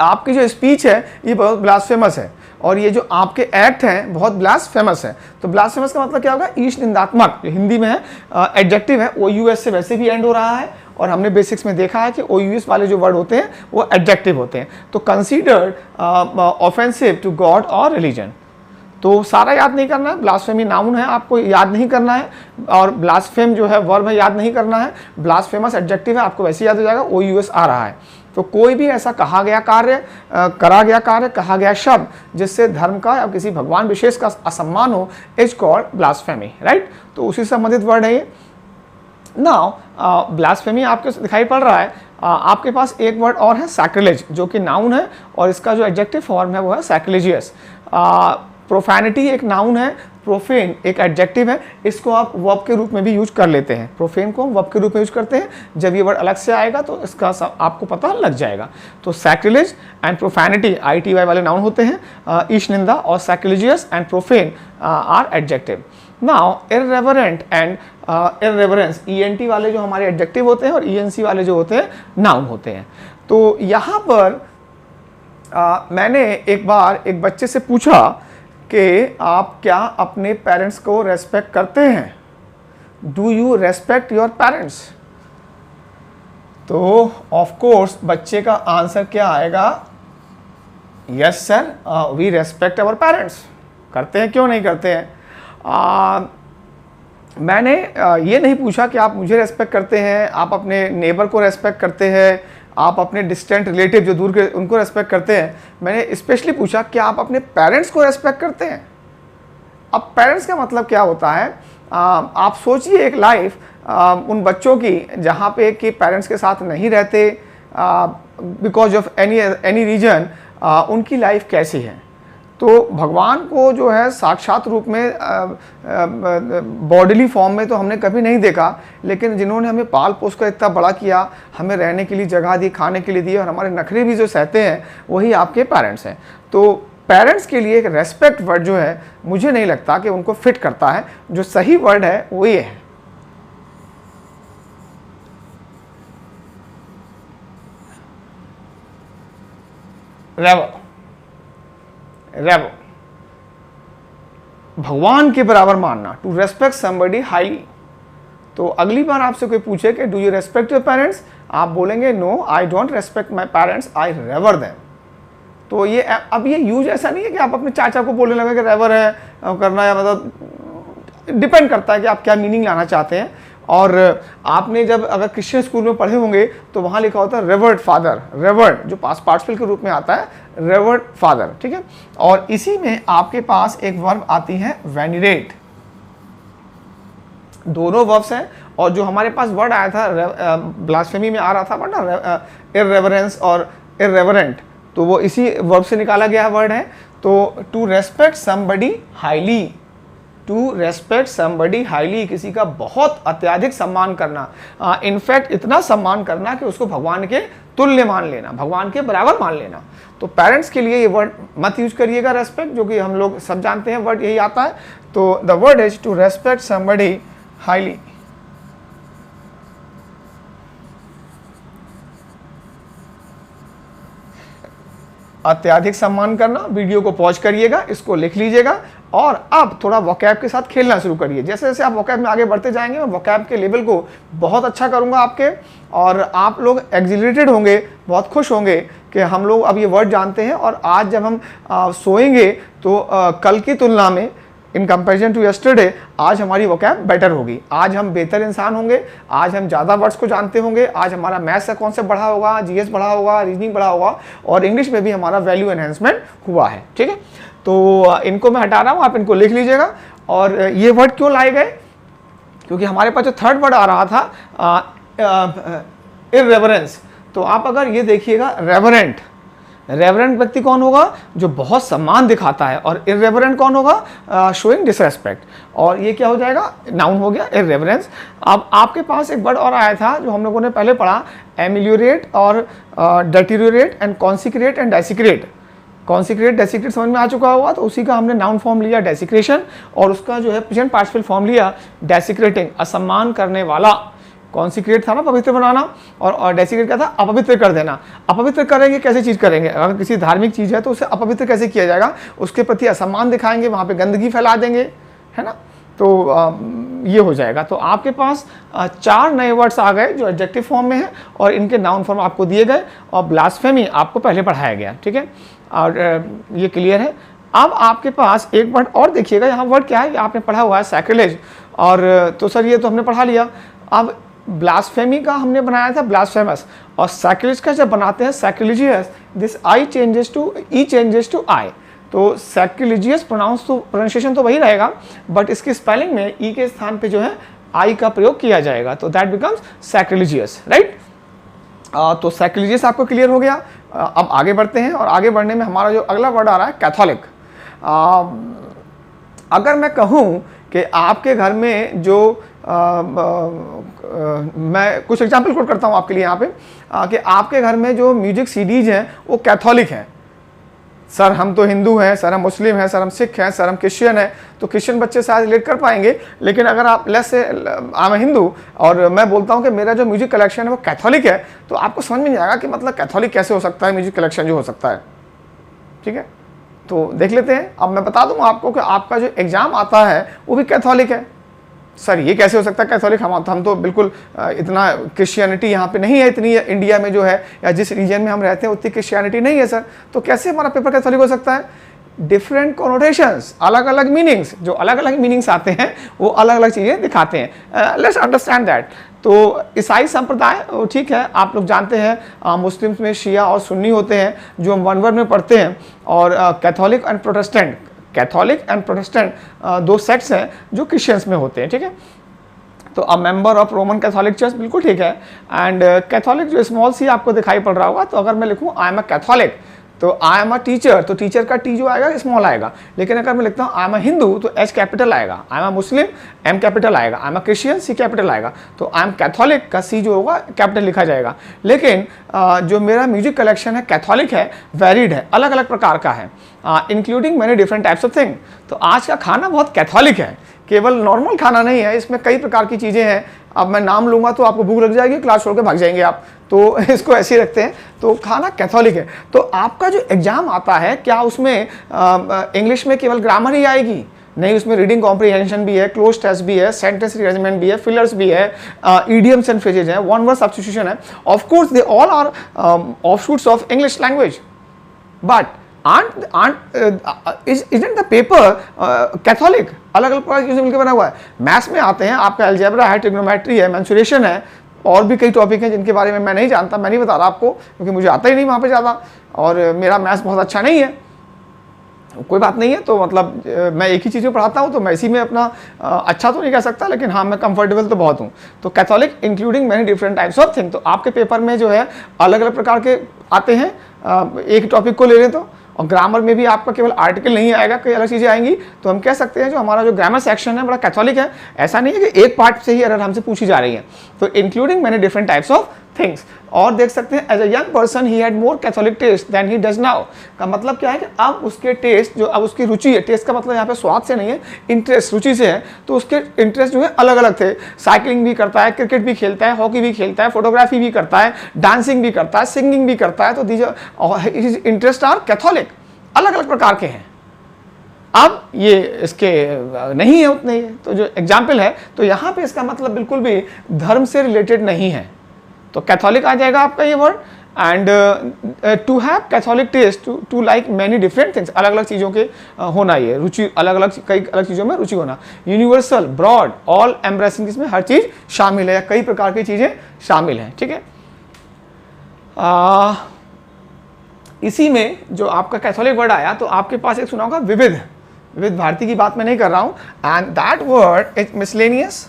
आपकी जो स्पीच है ये बहुत ब्लास्फेमस है, और ये जो आपके एक्ट हैं बहुत ब्लास्फेमस है। तो ब्लास्फेमस का मतलब क्या होगा? ईश निंदात्मक, हिंदी में है एडजेक्टिव है, OUS से वैसे भी एंड हो रहा है, और हमने बेसिक्स में देखा है कि OUS वाले जो वर्ड होते हैं वो एडजेक्टिव होते हैं। तो कंसीडर्ड ऑफेंसिव टू गॉड और रिलीजन। तो सारा याद नहीं करना है, ब्लास्फेमी नाउन है आपको याद नहीं करना है, और ब्लास्फेम जो है वर्ब है याद नहीं करना है, ब्लास्फेमस एडजेक्टिव है आपको वैसे याद हो जाएगा, OUS आ रहा है। तो कोई भी ऐसा कहा गया कार्य, करा गया कार्य, कहा गया शब्द जिससे धर्म का या किसी भगवान विशेष का असम्मान हो, इज कॉल्ड ब्लास्फेमी, राइट। तो उसी से संबंधित वर्ड है ये। नाउ ब्लास्फेमी आपको दिखाई पड़ रहा है। आपके पास एक वर्ड और है, सैक्रिलेज, जो कि नाउन है, और इसका जो एडजेक्टिव फॉर्म है वो है सैक्रिलेजियस। प्रोफैनिटी एक नाउन है, प्रोफेन एक एडजेक्टिव है। इसको आप वर्ब के रूप में भी यूज कर लेते हैं। प्रोफेन को हम वर्ब के रूप में यूज करते हैं। जब ये वर्ड अलग से आएगा तो इसका आपको पता लग जाएगा। तो सैक्रिलेज एंड प्रोफैनिटी ITY वाले नाउन होते हैं, ईश निंदा, और sacrilegious and profane are adjective. Now irreverent and irreverence, ENT वाले जो हमारे एडजेक्टिव होते हैं और ENC वाले जो होते हैं नाउन होते हैं। तो यहाँ पर मैंने एक बार एक बच्चे से पूछा कि आप क्या अपने पेरेंट्स को रेस्पेक्ट करते हैं? Do you respect your parents? तो ऑफ कोर्स बच्चे का आंसर क्या आएगा? Yes sir, we respect our parents. करते हैं, क्यों नहीं करते हैं? मैंने ये नहीं पूछा कि आप मुझे रेस्पेक्ट करते हैं, आप अपने नेबर को रेस्पेक्ट करते हैं, आप अपने डिस्टेंट रिलेटिव जो दूर के उनको रेस्पेक्ट करते हैं। मैंने स्पेशली पूछा कि आप अपने पेरेंट्स को रेस्पेक्ट करते हैं। अब पेरेंट्स का मतलब क्या होता है? आप सोचिए एक लाइफ उन बच्चों की जहाँ पे कि पेरेंट्स के साथ नहीं रहते बिकॉज ऑफ एनी रीजन, उनकी लाइफ कैसी है। तो भगवान को जो है साक्षात रूप में बॉडीली फॉर्म में तो हमने कभी नहीं देखा, लेकिन जिन्होंने हमें पाल पोस कर इतना बड़ा किया, हमें रहने के लिए जगह दी, खाने के लिए दी, और हमारे नखरे भी जो सहते हैं वही आपके पेरेंट्स हैं। तो पेरेंट्स के लिए एक रेस्पेक्ट वर्ड जो है मुझे नहीं लगता कि उनको फिट करता है। जो सही वर्ड है वो ये है, रेवर। भगवान के बराबर मानना, टू रेस्पेक्ट समबडी हाईली। तो अगली बार आपसे कोई पूछे कि do you respect your parents, आप बोलेंगे no I don't respect my parents, I revere them. तो ये अब ये यूज ऐसा नहीं है कि आप अपने चाचा को बोलने लगे कि रेवर है करना, या मतलब डिपेंड करता है कि आप क्या मीनिंग लाना चाहते हैं। और आपने जब अगर क्रिश्चियन स्कूल में पढ़े होंगे तो वहाँ लिखा होता है रेवर्ड फादर, रेवर्ड जो पास्ट पार्टिसिपल के रूप में आता है, रेवर्ड फादर, ठीक है। और इसी में आपके पास एक वर्ब आती है वेनिरेट। दोनों वर्ब्स हैं, और जो हमारे पास वर्ड आया था ब्लास्फेमी में आ रहा था वर्ड ना, इररेवरेंस और इररेवरेंट, तो वो इसी वर्ब से निकाला गया वर्ड है। तो to respect somebody highly, to respect somebody highly, किसी का बहुत अत्यधिक सम्मान करना, इनफैक्ट इतना सम्मान करना कि उसको भगवान के तुल्य मान लेना, भगवान के बराबर मान लेना। तो पेरेंट्स के लिए ये वर्ड मत यूज करिएगा रेस्पेक्ट, जो कि हम लोग सब जानते हैं वर्ड यही आता है। तो the word is to respect somebody highly. अत्यधिक सम्मान करना, वीडियो को पॉज करिएगा, इसको लिख लीजिएगा और अब थोड़ा वोकैब के साथ खेलना शुरू करिए। जैसे जैसे आप वोकैब में आगे बढ़ते जाएंगे मैं वोकैब के लेवल को बहुत अच्छा करूँगा आपके, और आप लोग एक्सिलरेटेड होंगे, बहुत खुश होंगे कि हम लोग अब ये वर्ड जानते हैं। और आज जब हम सोएंगे तो कल की तुलना में इन कंपेरिजन टू यस्टरडे आज हमारी वोकैब बेटर होगी, आज हम बेहतर इंसान होंगे, आज हम ज़्यादा वर्ड्स को जानते होंगे, आज हमारा मैथ्स का कॉन्सेप्ट बढ़ा होगा, जीएस बढ़ा होगा, रीजनिंग बढ़ा होगा और इंग्लिश में भी हमारा वैल्यू एनहेंसमेंट हुआ है। ठीक है, तो इनको मैं हटा रहा हूँ, आप इनको लिख लीजिएगा। और ये वर्ड क्यों लाए गए, क्योंकि हमारे पास जो थर्ड वर्ड आ रहा था इररेवरेंस, तो आप अगर ये देखिएगा रेवरेंट व्यक्ति कौन होगा, जो बहुत सम्मान दिखाता है, और इररेवरेंट कौन होगा, शोइंग डिसरेस्पेक्ट। और ये क्या हो जाएगा, नाउन हो गया इररेवरेंस। अब आपके पास एक वर्ड और आया था जो हम लोगों ने पहले पढ़ा, एमिलियोरेट और deteriorate and consecrate and desecrate. Consecrate desecrate समझ में आ चुका होगा, तो उसी का हमने नाउन फॉर्म लिया डेसिक्रेशन, और उसका जो है प्रेजेंट पार्टिसिपल फॉर्म लिया डेसिक्रेटिंग, असम्मान करने वाला। कॉन्सिक्रेट था ना पवित्र बनाना, और डेसिक्रेट क्या था, अपवित्र कर देना। अपवित्र करेंगे कैसे चीज़ करेंगे, अगर किसी धार्मिक चीज़ है तो उसे अपवित्र कैसे किया जाएगा, उसके प्रति असम्मान दिखाएंगे, वहाँ पे गंदगी फैला देंगे, है ना। तो ये हो जाएगा। तो आपके पास 4 नए वर्ड्स आ गए जो एडजेक्टिव फॉर्म में है, और इनके नाउन फॉर्म आपको दिए गए, और ब्लास्फेमी आपको पहले पढ़ाया गया। ठीक है, और ये क्लियर है। अब आपके पास एक वर्ड और देखिएगा, यहाँ वर्ड क्या है, आपने पढ़ा हुआ है सैक्रिलेज, और तो सर ये तो हमने पढ़ा लिया। अब ब्लास्फेमी का हमने बनाया था ब्लास्फेमस, और सैक्रिलेज का जब बनाते हैं sacrilegious, this I changes to E changes to I. तो सैक्रिलिजियस प्रोनाउंसिएशन तो वही रहेगा, बट इसकी स्पेलिंग में ई के स्थान पे जो है आई का प्रयोग किया जाएगा, तो दैट बिकम्स सैक्रिलिजियस, राइट। तो सैक्रिलिजियस आपको क्लियर हो गया। अब आगे बढ़ते हैं, और आगे बढ़ने में हमारा जो अगला वर्ड आ रहा है कैथोलिक। अगर मैं कहूँ कि आपके घर में जो मैं कुछ एग्जाम्पल कोट करता हूँ आपके लिए यहाँ पे, कि आपके घर में जो म्यूजिक सीडीज हैं वो कैथोलिक हैं। सर हम तो हिंदू हैं, सर हम मुस्लिम हैं, सर हम सिख हैं, सर हम क्रिश्चियन हैं, तो क्रिश्चियन बच्चे शायद रिलेट कर पाएंगे। लेकिन अगर आप लेस से मैं हिंदू और मैं बोलता हूँ कि मेरा जो म्यूजिक कलेक्शन है वो कैथोलिक है, तो आपको समझ में नहीं आएगा कि मतलब कैथोलिक कैसे हो सकता है, म्यूजिक कलेक्शन जो हो सकता है। ठीक है, तो देख लेते हैं। अब मैं बता दूँ आपको कि आपका जो एग्ज़ाम आता है वो भी कैथोलिक है। सर ये कैसे हो सकता है कैथोलिक, हम तो बिल्कुल इतना क्रिश्चियनिटी यहाँ पे नहीं है, इतनी इंडिया में जो है या जिस रीजन में हम रहते हैं उतनी क्रिश्चियनिटी नहीं है सर, तो कैसे हमारा पेपर कैथोलिक हो सकता है। डिफरेंट कॉनोटेशंस, अलग अलग मीनिंग्स, जो अलग अलग मीनिंग्स आते हैं वो अलग अलग चीज़ें दिखाते हैं। Let's understand that. तो ईसाई संप्रदाय ठीक है, आप लोग जानते हैं मुस्लिम्स में शिया और सुन्नी होते हैं जो हम वन वर्ड में पढ़ते हैं, और Catholic and Protestant, Catholic and Protestant 2 sects हैं जो क्रिश्चियंस में होते हैं। ठीक है, तो a member of Roman Catholic church, बिल्कुल ठीक है। एंड कैथोलिक जो स्मॉल सी आपको दिखाई पड़ रहा होगा, तो अगर मैं लिखूँ आई एम अ कैथोलिक, तो आई एम अ टीचर, तो टीचर का टी जो आएगा स्मॉल आएगा। लेकिन अगर मैं लिखता हूँ आई एम अ हिंदू, तो एच कैपिटल आएगा। I am a Muslim, M capital आएगा। I am a Christian, C capital आएगा। तो आई एम कैथोलिक का सी जो होगा कैपिटल लिखा जाएगा। लेकिन जो मेरा म्यूजिक कलेक्शन है कैथोलिक है, वेरिड है, अलग अलग प्रकार का है, including many different types of thing. तो आज का खाना बहुत कैथोलिक है, केवल नॉर्मल खाना नहीं है, इसमें कई प्रकार की चीज़ें हैं। अब मैं नाम लूँगा तो आपको भूख लग जाएगी, क्लास छोड़ के भाग जाएंगे आप, तो इसको ऐसे ही रखते हैं। तो खाना कैथोलिक है। तो आपका जो एग्ज़ाम आता है, क्या उसमें इंग्लिश में केवल ग्रामर ही आएगी? नहीं, उसमें रीडिंग कॉम्प्रिहेंशन भी है, क्लोज टेस्ट भी है, सेंटेंस रीअरेंजमेंट भी है, फिलर्स भी है, इडियम्स एंड फ्रेजेज है, वन वर्ड सब्स्टिट्यूशन है। Of course they all are offshoots of English language, but isn't the paper catholic? अलग अलग प्रकार की मिलकर बना हुआ है। मैथ्स में आते हैं, आपका अलजेब्रा है, ट्रिग्नोमेट्री है, मेंसुरेशन है, और भी कई टॉपिक हैं जिनके बारे में मैं नहीं जानता, मैं नहीं बता रहा आपको क्योंकि मुझे आता ही नहीं वहाँ पे ज़्यादा, और मेरा मैथ्स बहुत अच्छा नहीं है। कोई बात नहीं है, तो मतलब मैं एक ही चीज़ में पढ़ाता हूँ, तो मैं इसी में अपना अच्छा तो नहीं कह सकता, लेकिन हाँ मैं कंफर्टेबल तो बहुत हूँ। तो Catholic including many different types of thing. तो आपके पेपर में जो है अलग अलग प्रकार के आते हैं, एक टॉपिक को ले लें तो, और ग्रामर में भी आपका केवल आर्टिकल नहीं आएगा, कई अलग चीज़ें आएंगी। तो हम कह सकते हैं जो हमारा जो ग्रामर सेक्शन है बड़ा कैथोलिक है। ऐसा नहीं है कि एक पार्ट से ही एरर हमसे पूछी जा रही है। तो including many different types of things. और देख सकते हैं as a young person he had more catholic taste than he does now. का मतलब क्या है कि अब उसके टेस्ट जो अब उसकी रुचि है, टेस्ट का मतलब यहाँ पे स्वाद से नहीं है, इंटरेस्ट रुचि से है, तो उसके इंटरेस्ट जो है अलग अलग थे। साइकिलिंग भी करता है, क्रिकेट भी खेलता है, हॉकी भी खेलता है, फोटोग्राफी भी करता है, डांसिंग भी करता है, सिंगिंग भी करता है। तो दीज इंटरेस्ट आर कैथोलिक, अलग अलग प्रकार के हैं। अब ये इसके नहीं है उतने ही, तो जो एग्जाम्पल है, तो यहाँ पे इसका मतलब बिल्कुल भी धर्म से रिलेटेड नहीं है। तो कैथोलिक आ जाएगा आपका ये word. And to have catholic taste, to like many different things, अलग अलग चीज़ों के होना, ये रुचि अलग अलग, कई अलग चीज़ों में रुचि होना। यूनिवर्सल, ब्रॉड, ऑल एम्ब्रेसिंग, इसमें हर चीज़ शामिल है या कई प्रकार की चीज़ें शामिल हैं। ठीक है, इसी में जो आपका कैथोलिक वर्ड आया, तो आपके पास एक सुना होगा विविध। विविध भारती की बात मैं नहीं कर रहा हूं। And that word is miscellaneous.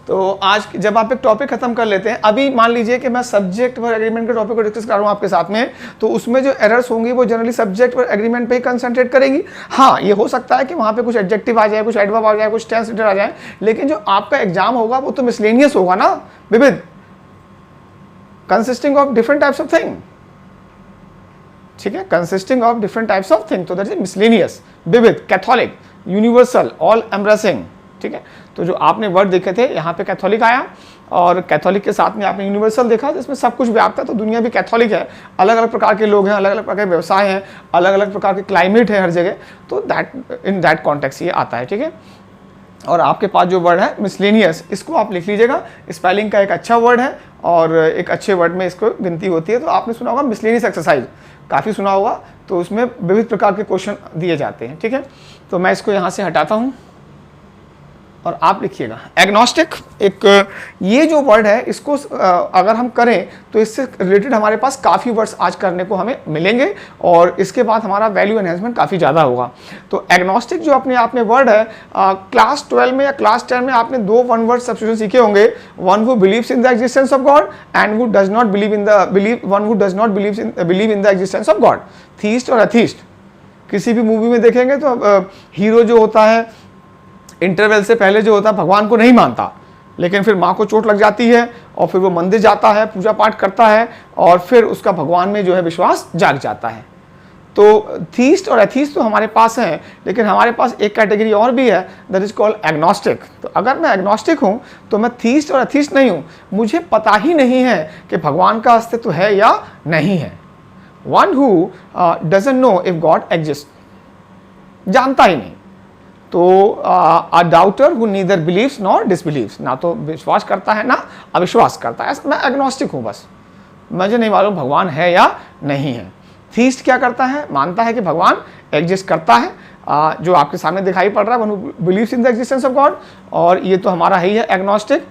तो आज जब आप एक टॉपिक खत्म कर लेते हैं, अभी मान लीजिए कि मैं सब्जेक्ट वर्ब एग्रीमेंट के टॉपिक को डिस्कस कर रहा हूं आपके साथ में, तो उसमें जो एरर्स होंगी वो जनरली सब्जेक्ट वर्ब एग्रीमेंट पे ही कंसंट्रेट करेंगी। हाँ, ये हो सकता है कि वहां पे कुछ एडजेक्टिव आ जाए, कुछ एडवर्ब आ जाए, कुछ टेंस आ जाए, लेकिन जो आपका एग्जाम होगा वो तो मिसलेनियस होगा ना, विविध, consisting of different types of thing. ठीक है, consisting of different types of thing, तो दैट इज मिसलेनियस, विविध, कैथोलिक, यूनिवर्सल, ऑल एम्ब्रेसिंग। ठीक है, तो जो आपने वर्ड देखे थे यहाँ पे कैथोलिक आया, और कैथोलिक के साथ में आपने यूनिवर्सल देखा, जिसमें सब कुछ व्याप्त है। तो दुनिया भी कैथोलिक है, अलग अलग प्रकार के लोग हैं, अलग अलग प्रकार के व्यवसाय हैं, अलग अलग प्रकार के क्लाइमेट है हर जगह, तो दैट इन दैट कॉन्टेक्स्ट ये आता है। ठीक है, और आपके पास जो वर्ड है मिसलेनियस, इसको आप लिख लीजिएगा। स्पेलिंग का एक अच्छा वर्ड है और एक अच्छे वर्ड में इसको गिनती होती है। तो आपने सुना होगा मिसलेनियस एक्सरसाइज, काफ़ी सुना होगा, तो उसमें विविध प्रकार के क्वेश्चन दिए जाते हैं। ठीक है, तो मैं इसको यहाँ से हटाता हूँ और आप लिखिएगा एग्नोस्टिक। एक ये जो वर्ड है, इसको अगर हम करें तो इससे रिलेटेड हमारे पास काफ़ी वर्ड्स आज करने को हमें मिलेंगे, और इसके बाद हमारा वैल्यू एनहेंसमेंट काफ़ी ज़्यादा होगा। तो एग्नोस्टिक जो अपने आप में वर्ड है, क्लास 12 में या क्लास 10 में आपने दो वन वर्ड सब्स्टिट्यूशन सीखे होंगे, one who believes in the existence of God and who does not believe in the one who does not believe in the existence of God, theist और atheist. किसी भी movie में देखेंगे तो hero जो होता है इंटरवल से पहले जो होता है भगवान को नहीं मानता, लेकिन फिर माँ को चोट लग जाती है और फिर वो मंदिर जाता है, पूजा पाठ करता है, और फिर उसका भगवान में जो है विश्वास जाग जाता है। तो थीस्ट और एथीस्ट तो हमारे पास हैं, लेकिन हमारे पास एक कैटेगरी और भी है, दैट इज कॉल्ड एग्नोस्टिक। तो अगर मैं एग्नोस्टिक हूँ तो मैं थीस्ट और एथीस्ट नहीं हूँ, मुझे पता ही नहीं है कि भगवान का अस्तित्व है या नहीं है। One who doesn't know if God exist, जानता ही नहीं। तो a doubter who neither believes nor disbelieves, ना तो विश्वास करता है ना अविश्वास करता है, मैं एग्नोस्टिक हूँ, बस मुझे नहीं मालूम भगवान है या नहीं है। थीस्ट क्या करता है, मानता है कि भगवान एग्जिस्ट करता है, जो आपके सामने दिखाई पड़ रहा है, one who believes in the existence of God, और ये तो हमारा ही है agnostic,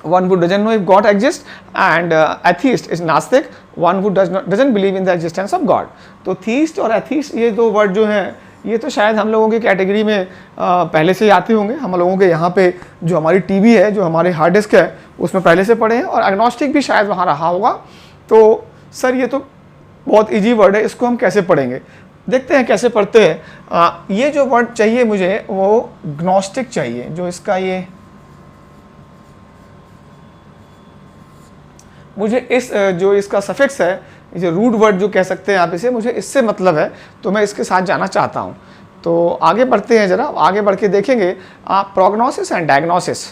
one who doesn't know if God exist, and atheist is नास्तिक, one who doesn't believe in the existence of God. तो थीस्ट और एथीस्ट ये दो वर्ड जो हैं, ये तो शायद हम लोगों की कैटेगरी में पहले से ही आते होंगे। हम लोगों के यहाँ पे जो हमारी टीवी है, जो हमारे हार्ड डिस्क है, उसमें पहले से पढ़े हैं, और एग्नोस्टिक भी शायद वहाँ रहा होगा। तो सर ये तो बहुत इजी वर्ड है, इसको हम कैसे पढ़ेंगे, देखते हैं कैसे पढ़ते हैं। ये जो वर्ड चाहिए मुझे, वो ग्नोस्टिक चाहिए, जो इसका ये मुझे इस जो इसका सफिक्स है, ये रूट वर्ड जो कह सकते हैं आप इसे, मुझे इससे मतलब है, तो मैं इसके साथ जाना चाहता हूँ। तो आगे बढ़ते हैं, जरा आगे बढ़ के देखेंगे प्रोग्नोसिस एंड डायग्नोसिस।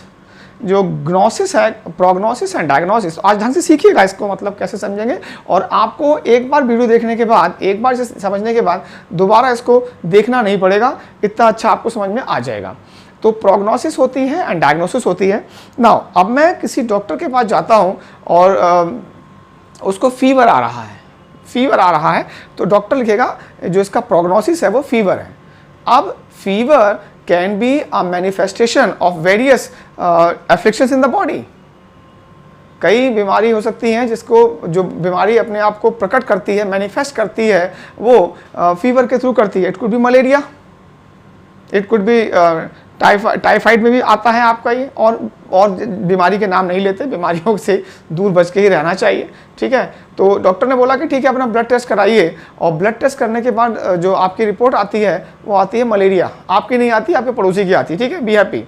जो ग्नोसिस है, प्रोग्नोसिस एंड डायग्नोसिस, आज ढंग से सीखिएगा इसको, मतलब कैसे समझेंगे। और आपको एक बार वीडियो देखने के बाद, एक बार इसे समझने के बाद दोबारा इसको देखना नहीं पड़ेगा, इतना अच्छा आपको समझ में आ जाएगा। तो प्रोग्नोसिस होती है एंड डायग्नोसिस होती है। नाउ अब मैं किसी डॉक्टर के पास जाता हूँ और उसको फीवर आ रहा है, तो डॉक्टर लिखेगा जो इसका प्रोग्नोसिस है वो फीवर है। अब fever can be a manifestation of various afflictions in the body. कई बीमारी हो सकती हैं जिसको, जो बीमारी अपने आप को प्रकट करती है, मैनिफेस्ट करती है, वो फीवर के थ्रू करती है। It could be malaria, it could be typhoid में भी आता है आपका ये, और बीमारी के नाम नहीं लेते, बीमारियों से दूर बच के ही रहना चाहिए, ठीक है। तो डॉक्टर ने बोला कि ठीक है अपना ब्लड टेस्ट कराइए, और ब्लड टेस्ट करने के बाद जो आपकी रिपोर्ट आती है वो आती है मलेरिया, आपकी नहीं आती, आपके पड़ोसी की आती है, ठीक है, बी हैप्पी।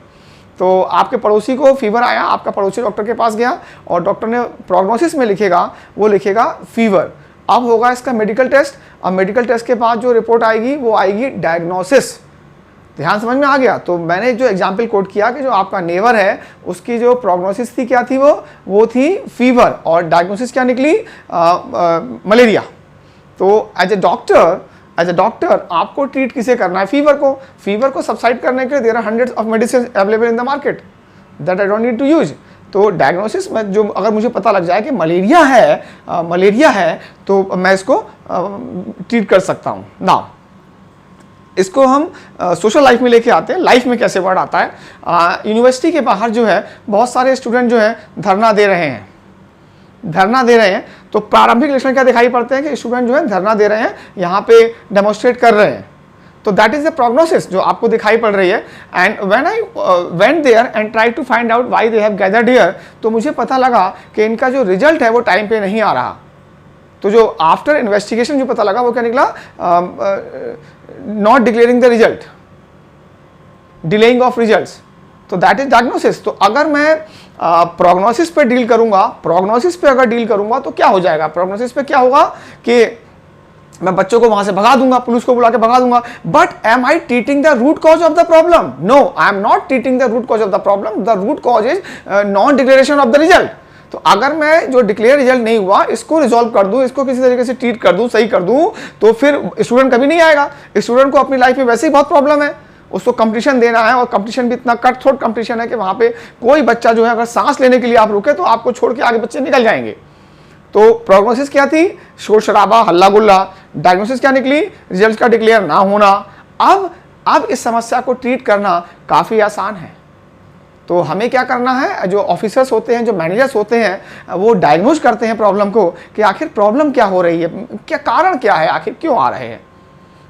तो आपके पड़ोसी को फीवर आया, आपका पड़ोसी डॉक्टर के पास गया और डॉक्टर ने प्रोग्नोसिस में लिखेगा, वो लिखेगा फीवर। अब होगा इसका मेडिकल टेस्ट, अब मेडिकल टेस्ट के बाद जो रिपोर्ट आएगी वो आएगी डायग्नोसिस। ध्यान समझ में आ गया। तो मैंने जो एग्जाम्पल कोट किया कि जो आपका नेवर है उसकी जो प्रोग्नोसिस थी क्या थी, वो थी फीवर, और डायग्नोसिस क्या निकली, मलेरिया। तो एज ए डॉक्टर आपको ट्रीट किसे करना है, फीवर को सबसाइड करने के लिए there are hundreds of medicine available in the market that I don't need to use. तो डायग्नोसिस में जो अगर मुझे पता लग जाए कि मलेरिया है तो मैं इसको ट्रीट कर सकता हूँ। नाउ इसको हम सोशल लाइफ में लेके आते हैं, लाइफ में कैसे वर्ड आता है। यूनिवर्सिटी के बाहर जो है बहुत सारे स्टूडेंट जो है धरना दे रहे हैं, तो प्रारंभिक लक्षण क्या दिखाई पड़ते हैं कि स्टूडेंट जो है धरना दे रहे हैं, यहाँ पे डेमोन्स्ट्रेट कर रहे हैं, तो दैट इज द प्रोग्नोसिस जो आपको दिखाई पड़ रही है। And when I went there and try to find out why they have gathered here, तो मुझे पता लगा कि इनका जो रिजल्ट है वो टाइम पे नहीं आ रहा। तो जो आफ्टर इन्वेस्टिगेशन जो पता लगा वो क्या निकला, not declaring the result, delaying of results, तो दैट इज डायग्नोसिस। तो अगर मैं प्रोग्नोसिस पे डील करूंगा तो क्या हो जाएगा, प्रोग्नोसिस पे क्या होगा कि मैं बच्चों को वहां से भगा दूंगा, पुलिस को बुला के भगा दूंगा, but am I treating the root cause of the problem? No, I am not treating the root cause of the problem. The root cause is non declaration of the result. तो अगर मैं जो declare result नहीं हुआ इसको resolve कर दूं, इसको किसी तरीके से ट्रीट कर दूं, सही कर दूं, तो फिर स्टूडेंट कभी नहीं आएगा। स्टूडेंट को अपनी लाइफ में वैसे ही बहुत प्रॉब्लम है, उसको कंपटीशन देना है, और कंपटीशन भी इतना कट थ्रोट कंपटीशन है कि वहां पे कोई बच्चा जो है अगर सांस लेने के लिए आप रुके तो आपको छोड़ के आगे बच्चे निकल जाएंगे। तो प्रोग्नोसिस क्या थी, शोर शराबा, हल्ला गुल्ला। डायग्नोसिस क्या निकली, रिजल्ट का डिक्लेयर ना होना। अब इस समस्या को ट्रीट करना काफी आसान है। तो हमें क्या करना है, जो ऑफिसर्स होते हैं, जो मैनेजर्स होते हैं, वो डायग्नोज करते हैं प्रॉब्लम को कि आखिर प्रॉब्लम क्या हो रही है, क्या कारण क्या है, आखिर क्यों आ रहे हैं।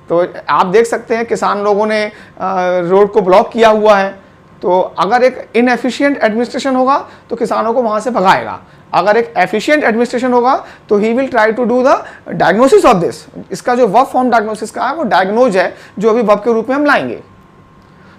तो आप देख सकते हैं किसान लोगों ने रोड को ब्लॉक किया हुआ है, तो अगर एक इनएफिशिएंट एडमिनिस्ट्रेशन होगा तो किसानों को वहां से भगाएगा, अगर एक एफिशिएंट एडमिनिस्ट्रेशन होगा तो he will try to do the diagnosis of this. इसका जो वर्ब फॉर्म डायग्नोसिस का है वो डायग्नोज है, जो अभी वर्ब के रूप में हम लाएंगे।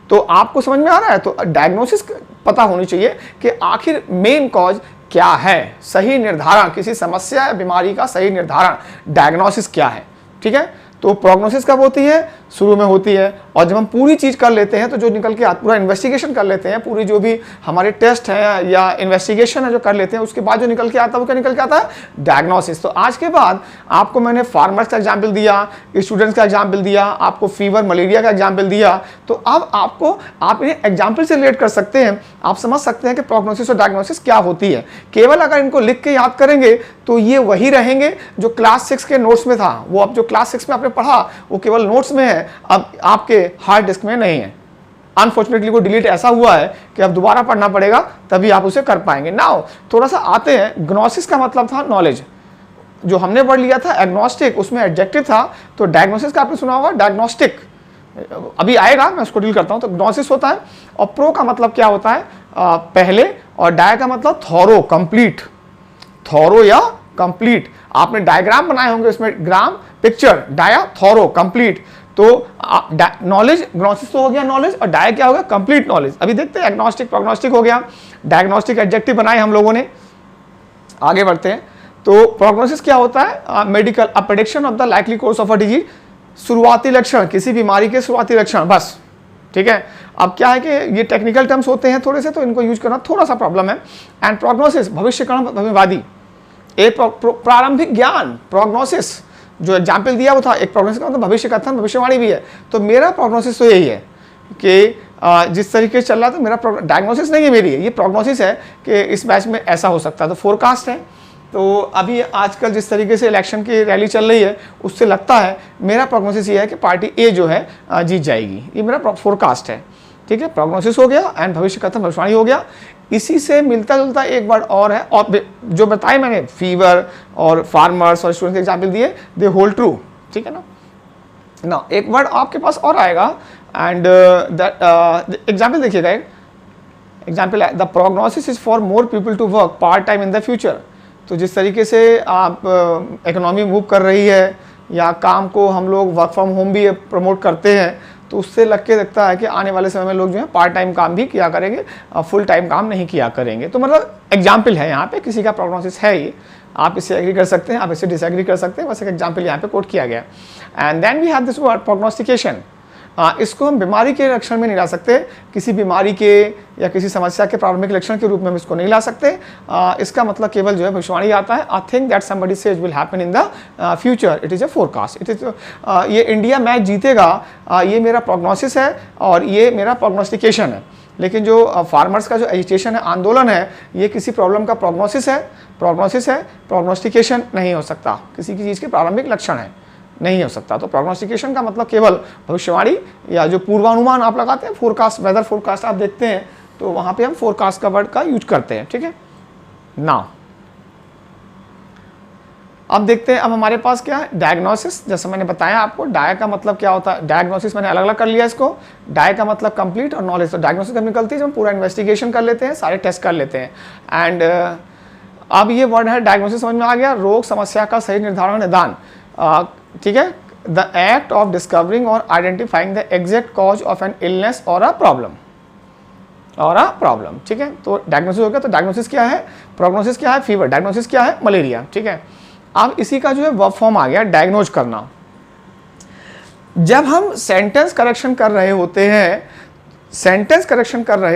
तो आपको समझ में आ रहा है। तो डायग्नोसिस पता होनी चाहिए कि आखिर मेन कॉज क्या है, सही निर्धारण, किसी समस्या या बीमारी का सही निर्धारण, डायग्नोसिस क्या है, ठीक है। तो प्रोग्नोसिस कब होती है, शुरू में होती है, और जब हम पूरी चीज़ कर लेते हैं तो जो निकल के पूरा इन्वेस्टिगेशन कर लेते हैं, पूरी जो भी हमारे टेस्ट हैं या इन्वेस्टिगेशन है जो कर लेते हैं, उसके बाद जो निकल के आता है वो क्या निकल के आता है, डायग्नोसिस। तो आज के बाद आपको मैंने फार्मर्स का एग्जाम्पल दिया, स्टूडेंट्स का एग्जाम्पल दिया, आपको फीवर मलेरिया का एग्जाम्पल दिया, तो अब आप इन्हें एग्जाम्पल से रिलेट कर सकते हैं, आप समझ सकते हैं कि प्रोग्नोसिस और डायग्नोसिस क्या होती है। केवल अगर इनको लिख के याद करेंगे तो ये वही रहेंगे जो क्लास 6 के नोट्स में था। वो अब जो क्लास 6 में आपने पढ़ा वो केवल नोट्स में है, अब आपके हार्ड डिस्क में नहीं है। अनफॉर्चुनेटली वो डिलीट ऐसा हुआ है कि अब दोबारा पढ़ना पड़ेगा, तभी आप उसे कर पाएंगे। नाउ थोड़ा सा आते हैं, ग्नोसिस का मतलब था नॉलेज, जो हमने पढ़ लिया था एग्नोस्टिक, उसमें एडजेक्टिव था। तो डायग्नोसिस का आपने सुना होगा डायग्नोस्टिक, अभी आएगा, मैं उसको डील करता हूं। तो ग्नोसिस होता है, और प्रो का मतलब क्या होता है, पहले, और डाय का मतलब थॉरो, कंप्लीट, थॉरो या कंप्लीट। आपने डायग्राम बनाए होंगे, उसमें ग्राम पिक्चर, डाया थॉरो कंप्लीट। तो नॉलेज, ग्नोसिस तो हो गया नॉलेज, और डाया क्या हो गया, कंप्लीट नॉलेज। अभी देखते हैं एग्नोस्टिक प्रोग्नोस्टिक हो गया, डायग्नोस्टिक एडजेक्टिव बनाए हम लोगों ने। आगे बढ़ते हैं। तो प्रोग्नोसिस क्या होता है, medical prediction of the likely course of a disease, शुरुआती लक्षण, किसी बीमारी के शुरुआती लक्षण, बस, ठीक है। अब क्या है कि ये टेक्निकल टर्म्स होते हैं थोड़े से, तो इनको यूज करना थोड़ा सा प्रॉब्लम है। एंड प्रोग्नोसिस, भविष्यकरण, भविष्यवादी, एक प्रारंभिक ज्ञान। प्रोग्नोसिस जो एग्जाम्पल दिया वो था, एक प्रोग्नोसिस का मतलब भविष्य का कथन, भविष्यवाणी भी है। तो मेरा प्रोग्नोसिस तो यही है कि जिस तरीके से चल रहा था मेरा, डायग्नोसिस नहीं है मेरी, ये प्रोग्नोसिस है कि इस मैच में ऐसा हो सकता है, तो फोरकास्ट है। तो अभी आजकल जिस तरीके से इलेक्शन की रैली चल रही है, उससे लगता है मेरा प्रोग्नोसिस ये है कि पार्टी ए जो है जीत जाएगी, ये मेरा फोरकास्ट है, ठीक है। प्रोग्नोसिस हो गया एंड भविष्य कथन, भविष्यवाणी हो गया। इसी से मिलता जुलता एक वर्ड और है, और जो बताए मैंने, फीवर और फार्मर्स और स्टूडेंट के एग्जाम्पल दिए, दे होल्ड ट्रू, ठीक है ना। एक वर्ड आपके पास और आएगा, एंड एग्जाम्पल देखिएगा, एग्जाम्पल है the prognosis is for more people to work part time in the future. तो जिस तरीके से आप इकोनॉमी मूव कर रही है या काम को हम लोग वर्क फ्रॉम होम भी प्रमोट करते हैं, तो उससे लग के लगता है कि आने वाले समय में लोग जो है पार्ट टाइम काम भी किया करेंगे, फुल टाइम काम नहीं किया करेंगे। तो मतलब एग्जाम्पल है, यहाँ पे किसी का प्रोग्नोसिस है ये, आप इससे एग्री कर सकते हैं, आप इससे डिसएग्री कर सकते हैं, बस एक एग्जाम्पल यहाँ पे कोट किया गया। And then we have this word prognostication. इसको हम बीमारी के लक्षण में नहीं ला सकते, किसी बीमारी के या किसी समस्या के प्रारंभिक लक्षण के रूप में हम इसको नहीं ला सकते। इसका मतलब केवल जो है भविष्यवाणी आता है, I think that somebody says will happen in the future, it is a forecast, it is ये इंडिया मैच जीतेगा, ये मेरा प्रोग्नोसिस है और ये मेरा प्रोग्नोस्टिकेशन है। लेकिन जो फार्मर्स का जो एजिटेशन है, आंदोलन है, ये किसी प्रॉब्लम का प्रोग्नोसिस है, प्रोग्नोस्टिकेशन नहीं हो सकता, किसी की चीज़ के प्रारंभिक लक्षण है, नहीं हो सकता। तो प्रोग्नोस्टिकेशन का मतलब केवल भविष्यवाणी या जो पूर्वानुमान आप लगाते हैं, फोरकास्ट, वेदर फोरकास्ट आप देखते हैं, तो वहाँ पे हम फोरकास्ट का वर्ड का यूज करते हैं, ठीक है ना। अब देखते हैं, अब हमारे पास क्या है, डायग्नोसिस। जैसे मैंने बताया आपको, डाय का मतलब क्या होता है, डायग्नोसिस मैंने अलग अलग कर लिया इसको। डाय का मतलब कंप्लीट और नॉलेज। तो डायग्नोसिस कब निकलती है, जब हम पूरा इन्वेस्टिगेशन कर लेते हैं, सारे टेस्ट कर लेते हैं। एंड अब ये वर्ड है डायग्नोसिस, समझ में आ गया, रोग समस्या का सही निर्धारण, निदान, ठीक है, द एक्ट ऑफ डिस्कवरिंग और identifying the exact cause of an illness और अ प्रॉब्लम, ठीक है। तो डायग्नोसिस हो गया। तो डायग्नोसिस क्या है, प्रोग्नोसिस क्या है, फीवर, डायग्नोसिस क्या है, मलेरिया, ठीक है। अब इसी का जो है वर्ब फॉर्म आ गया, डायग्नोज करना। जब हम सेंटेंस करेक्शन कर रहे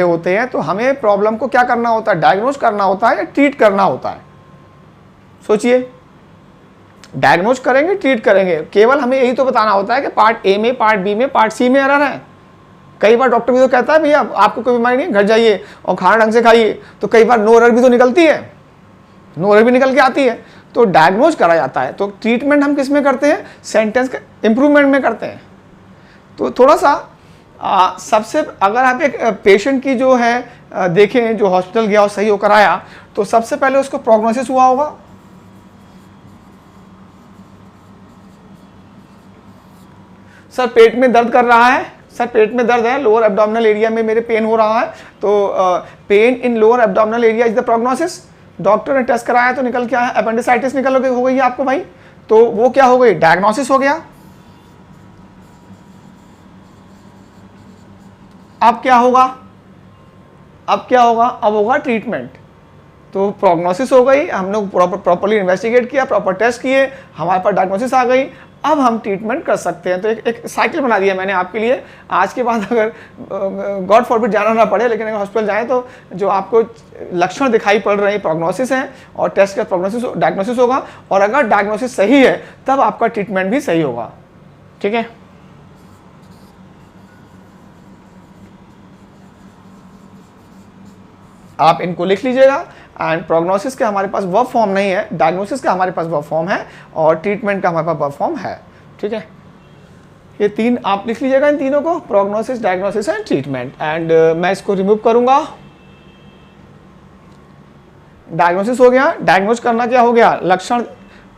होते हैं, तो हमें प्रॉब्लम को क्या करना होता है, डायग्नोज करना होता है या ट्रीट करना होता है। सोचिए, डायग्नोज करेंगे, ट्रीट करेंगे, केवल हमें यही तो बताना होता है कि पार्ट ए में, पार्ट बी में, पार्ट सी में एरर है। कई बार डॉक्टर भी तो कहता है भैया आपको कोई बीमारी नहीं, घर जाइए और खाना ढंग से खाइए, तो कई बार नो एरर भी तो निकलती है, नो एरर भी निकल के आती है, तो डायग्नोज करा जाता है। तो ट्रीटमेंट हम किस में करते हैं, सेंटेंस के इंप्रूवमेंट में करते हैं। तो थोड़ा सा सबसे, अगर आप एक पेशेंट की जो है देखें, जो हॉस्पिटल गया और सही होकर आया, तो सबसे पहले उसको प्रोग्नोसिस हुआ होगा। सर पेट में दर्द कर रहा है, सर पेट में दर्द है, लोअर एब्डोमिनल एरिया में मेरे पेन हो रहा है, तो pain in lower abdominal area is the prognosis. Doctor ने टेस्ट कराया तो निकल क्या है, अपेंडिसाइटिस निकल हो गई है आपको भाई, तो वो क्या हो गई, डायग्नोसिस हो गया। अब क्या होगा, अब होगा ट्रीटमेंट। तो प्रोग्नोसिस हो गई, हम लोग प्रॉपर्ली इन्वेस्टिगेट किया, प्रॉपर टेस्ट किए, हमारे पास डायग्नोसिस आ गई, अब हम ट्रीटमेंट कर सकते हैं। तो एक साइकिल बना दिया मैंने आपके लिए। आज के बाद अगर गॉड फॉरबिड जाना ना पड़े, लेकिन अगर हॉस्पिटल जाएं तो जो आपको लक्षण दिखाई पड़ रहे हैं प्रोग्नोसिस हैं, और टेस्ट का प्रोग्नोसिस डायग्नोसिस होगा, और अगर डायग्नोसिस सही है तब आपका ट्रीटमेंट भी सही होगा, ठीक है। आप इनको लिख लीजिएगा। एंड प्रोग्नोसिस का हमारे पास वर्ब फॉर्म नहीं है, डायग्नोसिस का हमारे पास वर्ब फॉर्म है, और ट्रीटमेंट का हमारे पास वर्ब फॉर्म है, ठीक है। ये तीन आप लिख लीजिएगा, इन तीनों को, prognosis, diagnosis and treatment. And मैं इसको रिमूव करूंगा। डायग्नोसिस हो गया, डायग्नोज करना क्या हो गया, लक्षण,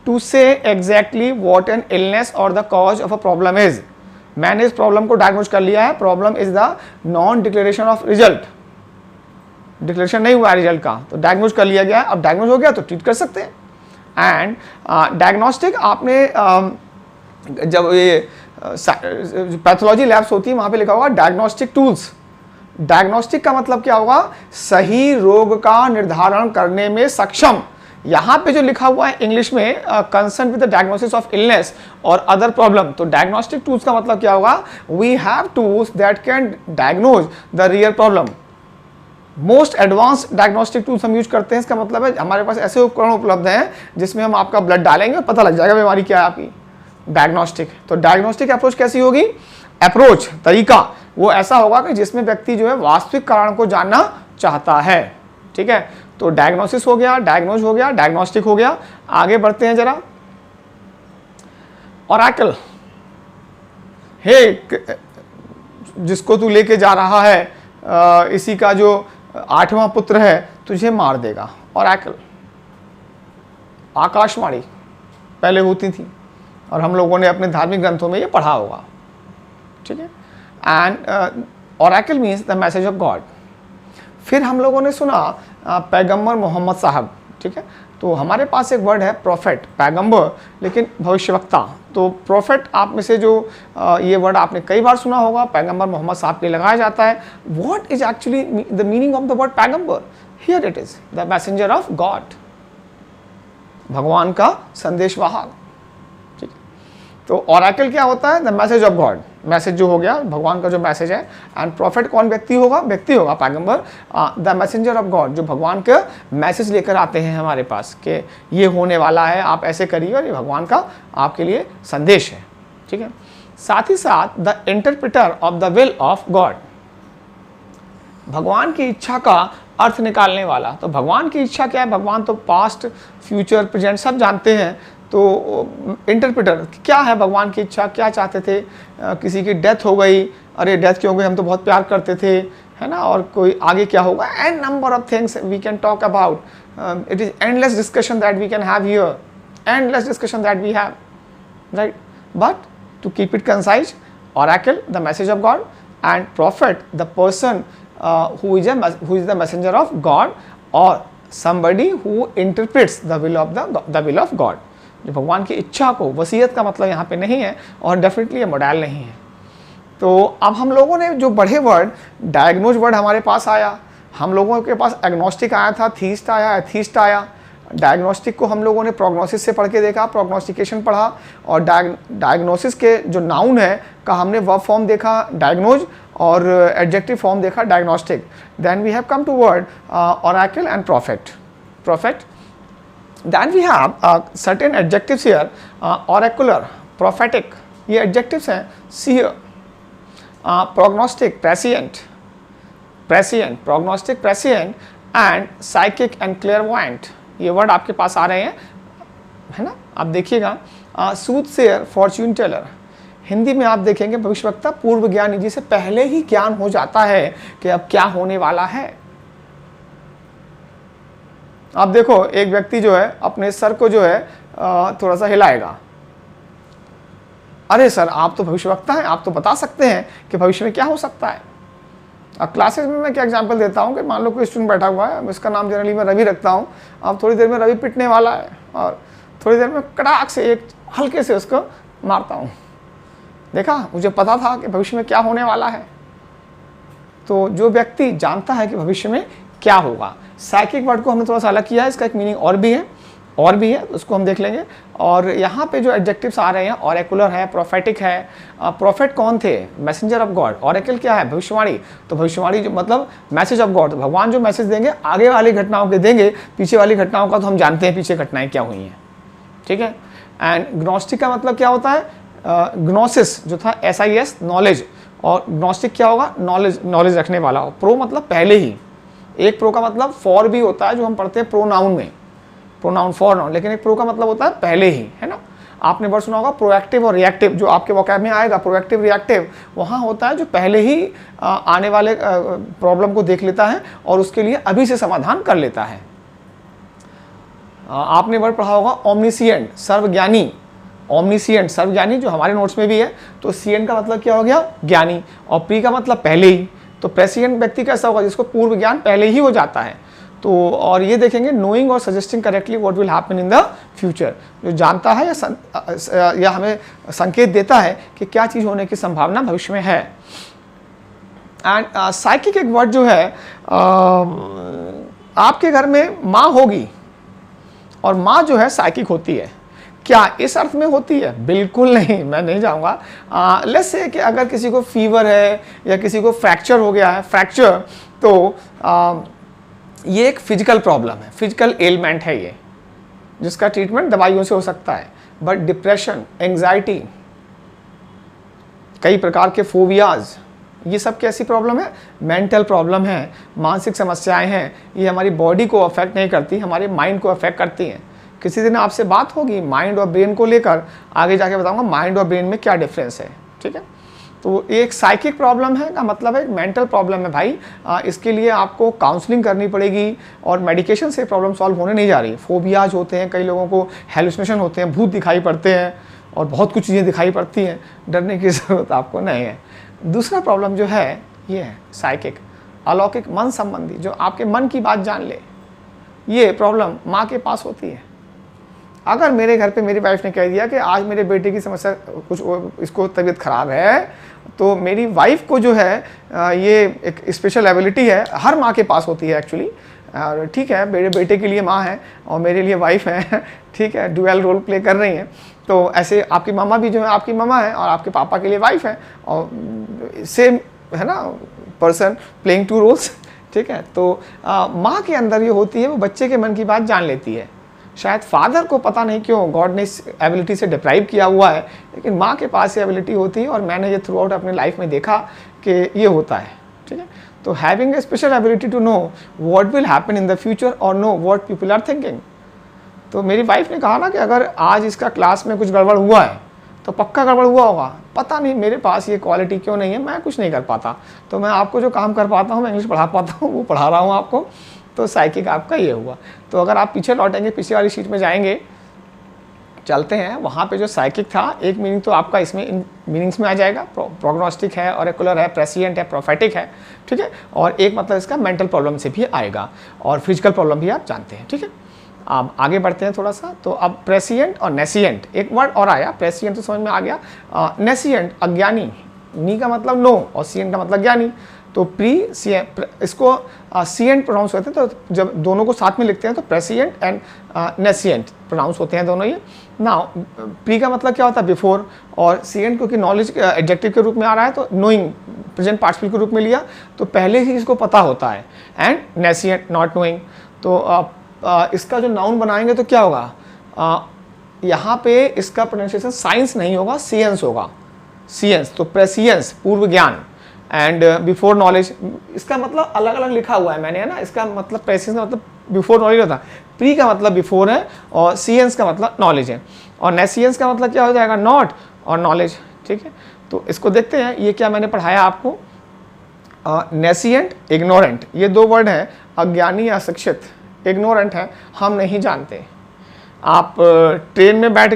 टू से एग्जैक्टली व्हाट एन इलनेस और the cause of a problem is. मैंने इस प्रॉब्लम को डायग्नोज कर लिया है, problem is the non declaration of result, declaration नहीं हुआ रिजल्ट का, तो डायग्नोज कर लिया गया। अब डायग्नोज हो गया तो ट्रीट कर सकते हैं। एंड डायग्नोस्टिक, आपने जब ये पैथोलॉजी लैब्स होती है वहाँ पे लिखा होगा डायग्नोस्टिक टूल्स। डायग्नोस्टिक का मतलब क्या होगा, सही रोग का निर्धारण करने में सक्षम। यहाँ पे जो लिखा हुआ है इंग्लिश में, concern with the diagnosis of illness और अदर प्रॉब्लम, तो डायग्नोस्टिक टूल्स का मतलब क्या होगा, we have tools that can diagnose the real problem. Most advance diagnostic tools हम यूज करते हैं। इसका मतलब है हमारे पास ऐसे उपकरण उपलब्ध हैं जिसमें हम आपका ब्लड डालेंगे और पता लग जाएगा बीमारी क्या है आपकी। डायग्नोस्टिक, तो डायग्नोस्टिक अप्रोच कैसी होगी, अप्रोच, तरीका वो ऐसा होगा कि जिसमें व्यक्ति जो है वास्तविक कारण को जानना चाहता है, ठीक है। तो डायग्नोसिस हो गया, डायग्नोज हो गया, डायग्नोस्टिक हो गया। आगे बढ़ते हैं जरा, ऑरेकल, हे जिसको तू लेके जा रहा है, इसी का जो 8वां पुत्र है तुझे मार देगा। ऑरेकल, आकाशवाणी पहले होती थी और हम लोगों ने अपने धार्मिक ग्रंथों में ये पढ़ा होगा, ठीक है। And Oracle means the message of God. फिर हम लोगों ने सुना पैगंबर मोहम्मद साहब, ठीक है। तो हमारे पास एक वर्ड है प्रोफेट, पैगंबर लेकिन भविष्यवक्ता। तो प्रोफेट आप में से जो ये वर्ड आपने कई बार सुना होगा, पैगंबर मोहम्मद साहब के लिए लगाया जाता है। What is actually the meaning of the word पैगंबर? Here it is the messenger of God, भगवान का संदेशवाहक, ठीक। तो ओरेकल क्या होता है? The message of God, message जो हो गया भगवान का जो मैसेज है। एंड प्रॉफिट कौन व्यक्ति होगा? व्यक्ति होगा पैगंबर, द मैसेंजर ऑफ गॉड, जो भगवान का मैसेज लेकर आते हैं हमारे पास कि ये होने वाला है, आप ऐसे करिए, और ये भगवान का आपके लिए संदेश है, ठीक है। साथ ही साथ the interpreter of the will of God, भगवान की इच्छा का अर्थ निकालने वाला। तो भगवान की इच्छा क्या है? भगवान तो पास्ट, फ्यूचर, प्रेजेंट सब जानते हैं। तो इंटरप्रेटर क्या है? भगवान की इच्छा क्या चाहते थे? किसी की डेथ हो गई, अरे डेथ क्यों हो गई, हम तो बहुत प्यार करते थे, है ना, और कोई आगे क्या होगा, and number of things we can talk about. It is endless discussion that we can have here, endless discussion that we have, right. But to keep it concise, oracle the message of God, and profit the person who is the messenger of God, or somebody who interprets the will of God, जो भगवान की इच्छा को, वसीयत का मतलब यहाँ पे नहीं है, और डेफिनेटली ये मॉडल नहीं है। तो अब हम लोगों ने जो बढ़े वर्ड, डायग्नोज वर्ड हमारे पास आया, हम लोगों के पास एग्नोस्टिक आया था, थीस्ट आया, एथीस्ट आया। डायग्नोस्टिक को हम लोगों ने प्रोग्नोसिस से पढ़ के देखा, प्रोग्नोस्टिकेशन पढ़ा, और डायग्नोसिस के जो नाउन है का हमने वर्ब फॉर्म देखा डायग्नोज, और एडजेक्टिव फॉर्म देखा diagnostic. Then we have come to word oracle and prophet. Then we have certain adjectives here, oracular, prophetic, ये एडजेक्टिव्स हैं। Seer, prognostic, prescient, prognostic, prescient, and psychic and clairvoyant, ये word आपके पास आ रहे हैं, है ना। आप देखिएगा, सूथसेयर, फॉर्च्यून टेलर, हिंदी में आप देखेंगे भविष्यवक्ता, पूर्व ज्ञानी, जिसे पहले ही ज्ञान हो जाता है कि अब क्या होने वाला है। आप देखो, एक व्यक्ति जो है अपने सर को जो है थोड़ा सा हिलाएगा, अरे सर आप तो भविष्यवक्ता हैं, आप तो बता सकते हैं कि भविष्य में क्या हो सकता है। अब क्लासेस में मैं क्या एग्जांपल देता हूँ कि मान लो कोई स्टूडेंट बैठा हुआ है, इसका नाम जनरली मैं रवि रखता हूँ, अब थोड़ी देर में रवि पिटने वाला है, और थोड़ी देर में कड़ाक से एक हल्के से उसको मारता हूँ। देखा, मुझे पता था कि भविष्य में क्या होने वाला है। तो जो व्यक्ति जानता है कि भविष्य में क्या होगा, साइकिक वर्ड को हमने थोड़ा सा अलग किया है, इसका एक मीनिंग और भी है, उसको हम देख लेंगे। और यहाँ पे जो एडजेक्टिव्स आ रहे हैं, ओरेकुलर है, प्रोफेटिक है। प्रोफेट कौन थे? Messenger of God. ओरेकल क्या है? भविष्यवाणी। तो भविष्यवाणी जो मतलब मैसेज ऑफ गॉड, भगवान जो मैसेज देंगे आगे वाली घटनाओं के देंगे, पीछे वाली घटनाओं का तो हम जानते हैं पीछे घटनाएं क्या हुई हैं, ठीक है। एंड ग्नोस्टिक का मतलब क्या होता है? ग्नोसिस जो था, SIS, नॉलेज, और ग्नोस्टिक क्या होगा? नॉलेज रखने वाला। प्रो मतलब पहले ही, एक प्रो का मतलब फॉर भी होता है जो हम पढ़ते हैं प्रोनाउन में, प्रोनाउन फॉर नाउन, लेकिन एक प्रो का मतलब होता है पहले ही, है ना। आपने वर्ड सुना होगा प्रोएक्टिव और रिएक्टिव, जो आपके वोकैब में आएगा प्रोएक्टिव रिएक्टिव, वहाँ होता है जो पहले ही आने वाले प्रॉब्लम को देख लेता है और उसके लिए अभी से समाधान कर लेता है। आपने वर्ड पढ़ा होगा ओमनिसिएंट, सर्वज्ञानी, ओमनिसिएंट, सर्वज्ञानी, जो हमारे नोट्स में भी है। तो सिएंट का मतलब क्या हो गया? ज्ञानी, और प्री का मतलब पहले ही। तो प्रेसिएंट व्यक्ति कैसा होगा? जिसको पूर्व ज्ञान पहले ही हो जाता है। तो और ये देखेंगे नोइंग और suggesting correctly what will happen in the future, जो जानता है या हमें संकेत देता है कि क्या चीज़ होने की संभावना भविष्य में है। एंड साइकिक एक वर्ड जो है, आपके घर में माँ होगी और माँ जो है साइकिक होती है, क्या इस अर्थ में होती है? बिल्कुल नहीं, मैं नहीं जाऊँगा। लेट्स से कि अगर किसी को फीवर है या किसी को फ्रैक्चर हो गया है, फ्रैक्चर, तो ये एक फिजिकल प्रॉब्लम है, फिजिकल एलिमेंट है ये, जिसका ट्रीटमेंट दवाइयों से हो सकता है। बट डिप्रेशन, एंजाइटी, कई प्रकार के फोबियाज, ये सब कैसी प्रॉब्लम है? मेंटल प्रॉब्लम है, मानसिक समस्याएं हैं। ये हमारी बॉडी को अफेक्ट नहीं करती, हमारे माइंड को अफेक्ट करती हैं। किसी दिन आपसे बात होगी माइंड और ब्रेन को लेकर, आगे जाके बताऊंगा माइंड और ब्रेन में क्या डिफरेंस है, ठीक है। तो एक साइकिक प्रॉब्लम है का मतलब है मेंटल प्रॉब्लम है भाई। इसके लिए आपको काउंसलिंग करनी पड़ेगी, और मेडिकेशन से प्रॉब्लम सॉल्व होने नहीं जा रही। फोबियाज होते हैं, कई लोगों को हेलुसिनेशन होते हैं, भूत दिखाई पड़ते हैं, और बहुत कुछ चीज़ें दिखाई पड़ती हैं। डरने की ज़रूरत आपको नहीं है। दूसरा प्रॉब्लम जो है ये है साइकिक, अलौकिक, मन संबंधी, जो आपके मन की बात जान ले। ये प्रॉब्लम माँ के पास होती है। अगर मेरे घर पे मेरी वाइफ ने कह दिया कि आज मेरे बेटे की समस्या कुछ, इसको तबीयत खराब है, तो मेरी वाइफ को जो है ये एक स्पेशल एबिलिटी है, हर माँ के पास होती है एक्चुअली। ठीक है, मेरे बेटे के लिए माँ है और मेरे लिए वाइफ है, ठीक है, डुअल रोल प्ले कर रही हैं। तो ऐसे आपकी मामा भी जो है आपकी मामा है और आपके पापा के लिए वाइफ है, और सेम है ना, पर्सन प्लेइंग टू रोल्स। ठीक है, तो माँ के अंदर ये होती है, वो बच्चे के मन की बात जान लेती है। शायद फादर को पता नहीं क्यों गॉड ने इस एबिलिटी से डिप्राइव किया हुआ है, लेकिन माँ के पास ये एबिलिटी होती है, और मैंने ये थ्रू आउट अपनी लाइफ में देखा कि ये होता है। ठीक है, तो having a special ability to know what will happen in the future और know what people are thinking. तो मेरी वाइफ ने कहा ना कि अगर आज इसका क्लास में कुछ गड़बड़ हुआ है तो पक्का गड़बड़ हुआ होगा, पता नहीं मेरे पास ये क्वालिटी क्यों नहीं है, मैं कुछ नहीं कर पाता। तो मैं आपको जो काम कर पाता हूँ, मैं इंग्लिश पढ़ा पाता हूँ, वो पढ़ा रहा हूँ आपको। तो साइकिक आपका ये हुआ। तो अगर आप पीछे लौटेंगे, पीछे वाली शीट में जाएंगे, चलते हैं, वहाँ पे जो साइकिक था, एक मीनिंग तो आपका इसमें इन मीनिंग्स में आ जाएगा, प्रोग्नोस्टिक है, ऑरेकुलर है, प्रेसिएंट है, प्रोफेटिक है। ठीक है, और एक मतलब इसका मेंटल प्रॉब्लम से भी आएगा, और फिजिकल प्रॉब्लम भी आप जानते हैं। ठीक है, अब आगे बढ़ते हैं थोड़ा सा। तो अब प्रेसिएंट और नेसिएंट, एक वर्ड और आया, प्रेसिएंट तो समझ में आ गया, नेसिएंट अज्ञानी, नी का मतलब नो और सिएंट का मतलब ज्ञानी। तो इसको सिएंट प्रोनाउंस होते हैं, तो जब दोनों को साथ में लिखते हैं तो प्रेसिएंट एंड नेसिएंट प्रोनाउंस होते हैं दोनों ये। नाउ प्री का मतलब क्या होता है, बिफोर, और सिएंट क्योंकि नॉलेज एडजेक्टिव के रूप में आ रहा है, तो नोइंग प्रेजेंट पार्टिसिपल के रूप में लिया, तो पहले ही इसको पता होता है। एंड नेसिएंट नॉट नोइंग, तो इसका जो नाउन बनाएंगे तो क्या होगा, यहाँ पे इसका प्रोनाउंसिएशन साइंस नहीं होगा, सियंस होगा, सियंस। तो प्रेसियंस पूर्व ज्ञान, एंड बिफोर नॉलेज, इसका मतलब अलग अलग लिखा हुआ है मैंने, है ना। इसका मतलब प्रेसियंस का मतलब बिफोर नॉलेज होता है, प्री का मतलब बिफोर है, और सियंस का मतलब नॉलेज है, और नेसियंस का मतलब क्या हो जाएगा, नॉट और नॉलेज। ठीक है, तो इसको देखते हैं, ये क्या मैंने पढ़ाया आपको। नेसिएंट, इग्नोरेंट, ये दो वर्ड हैं, अज्ञानी या अशिक्षित। इग्नोरेंट है, हम नहीं जानते। आप ट्रेन में बैठ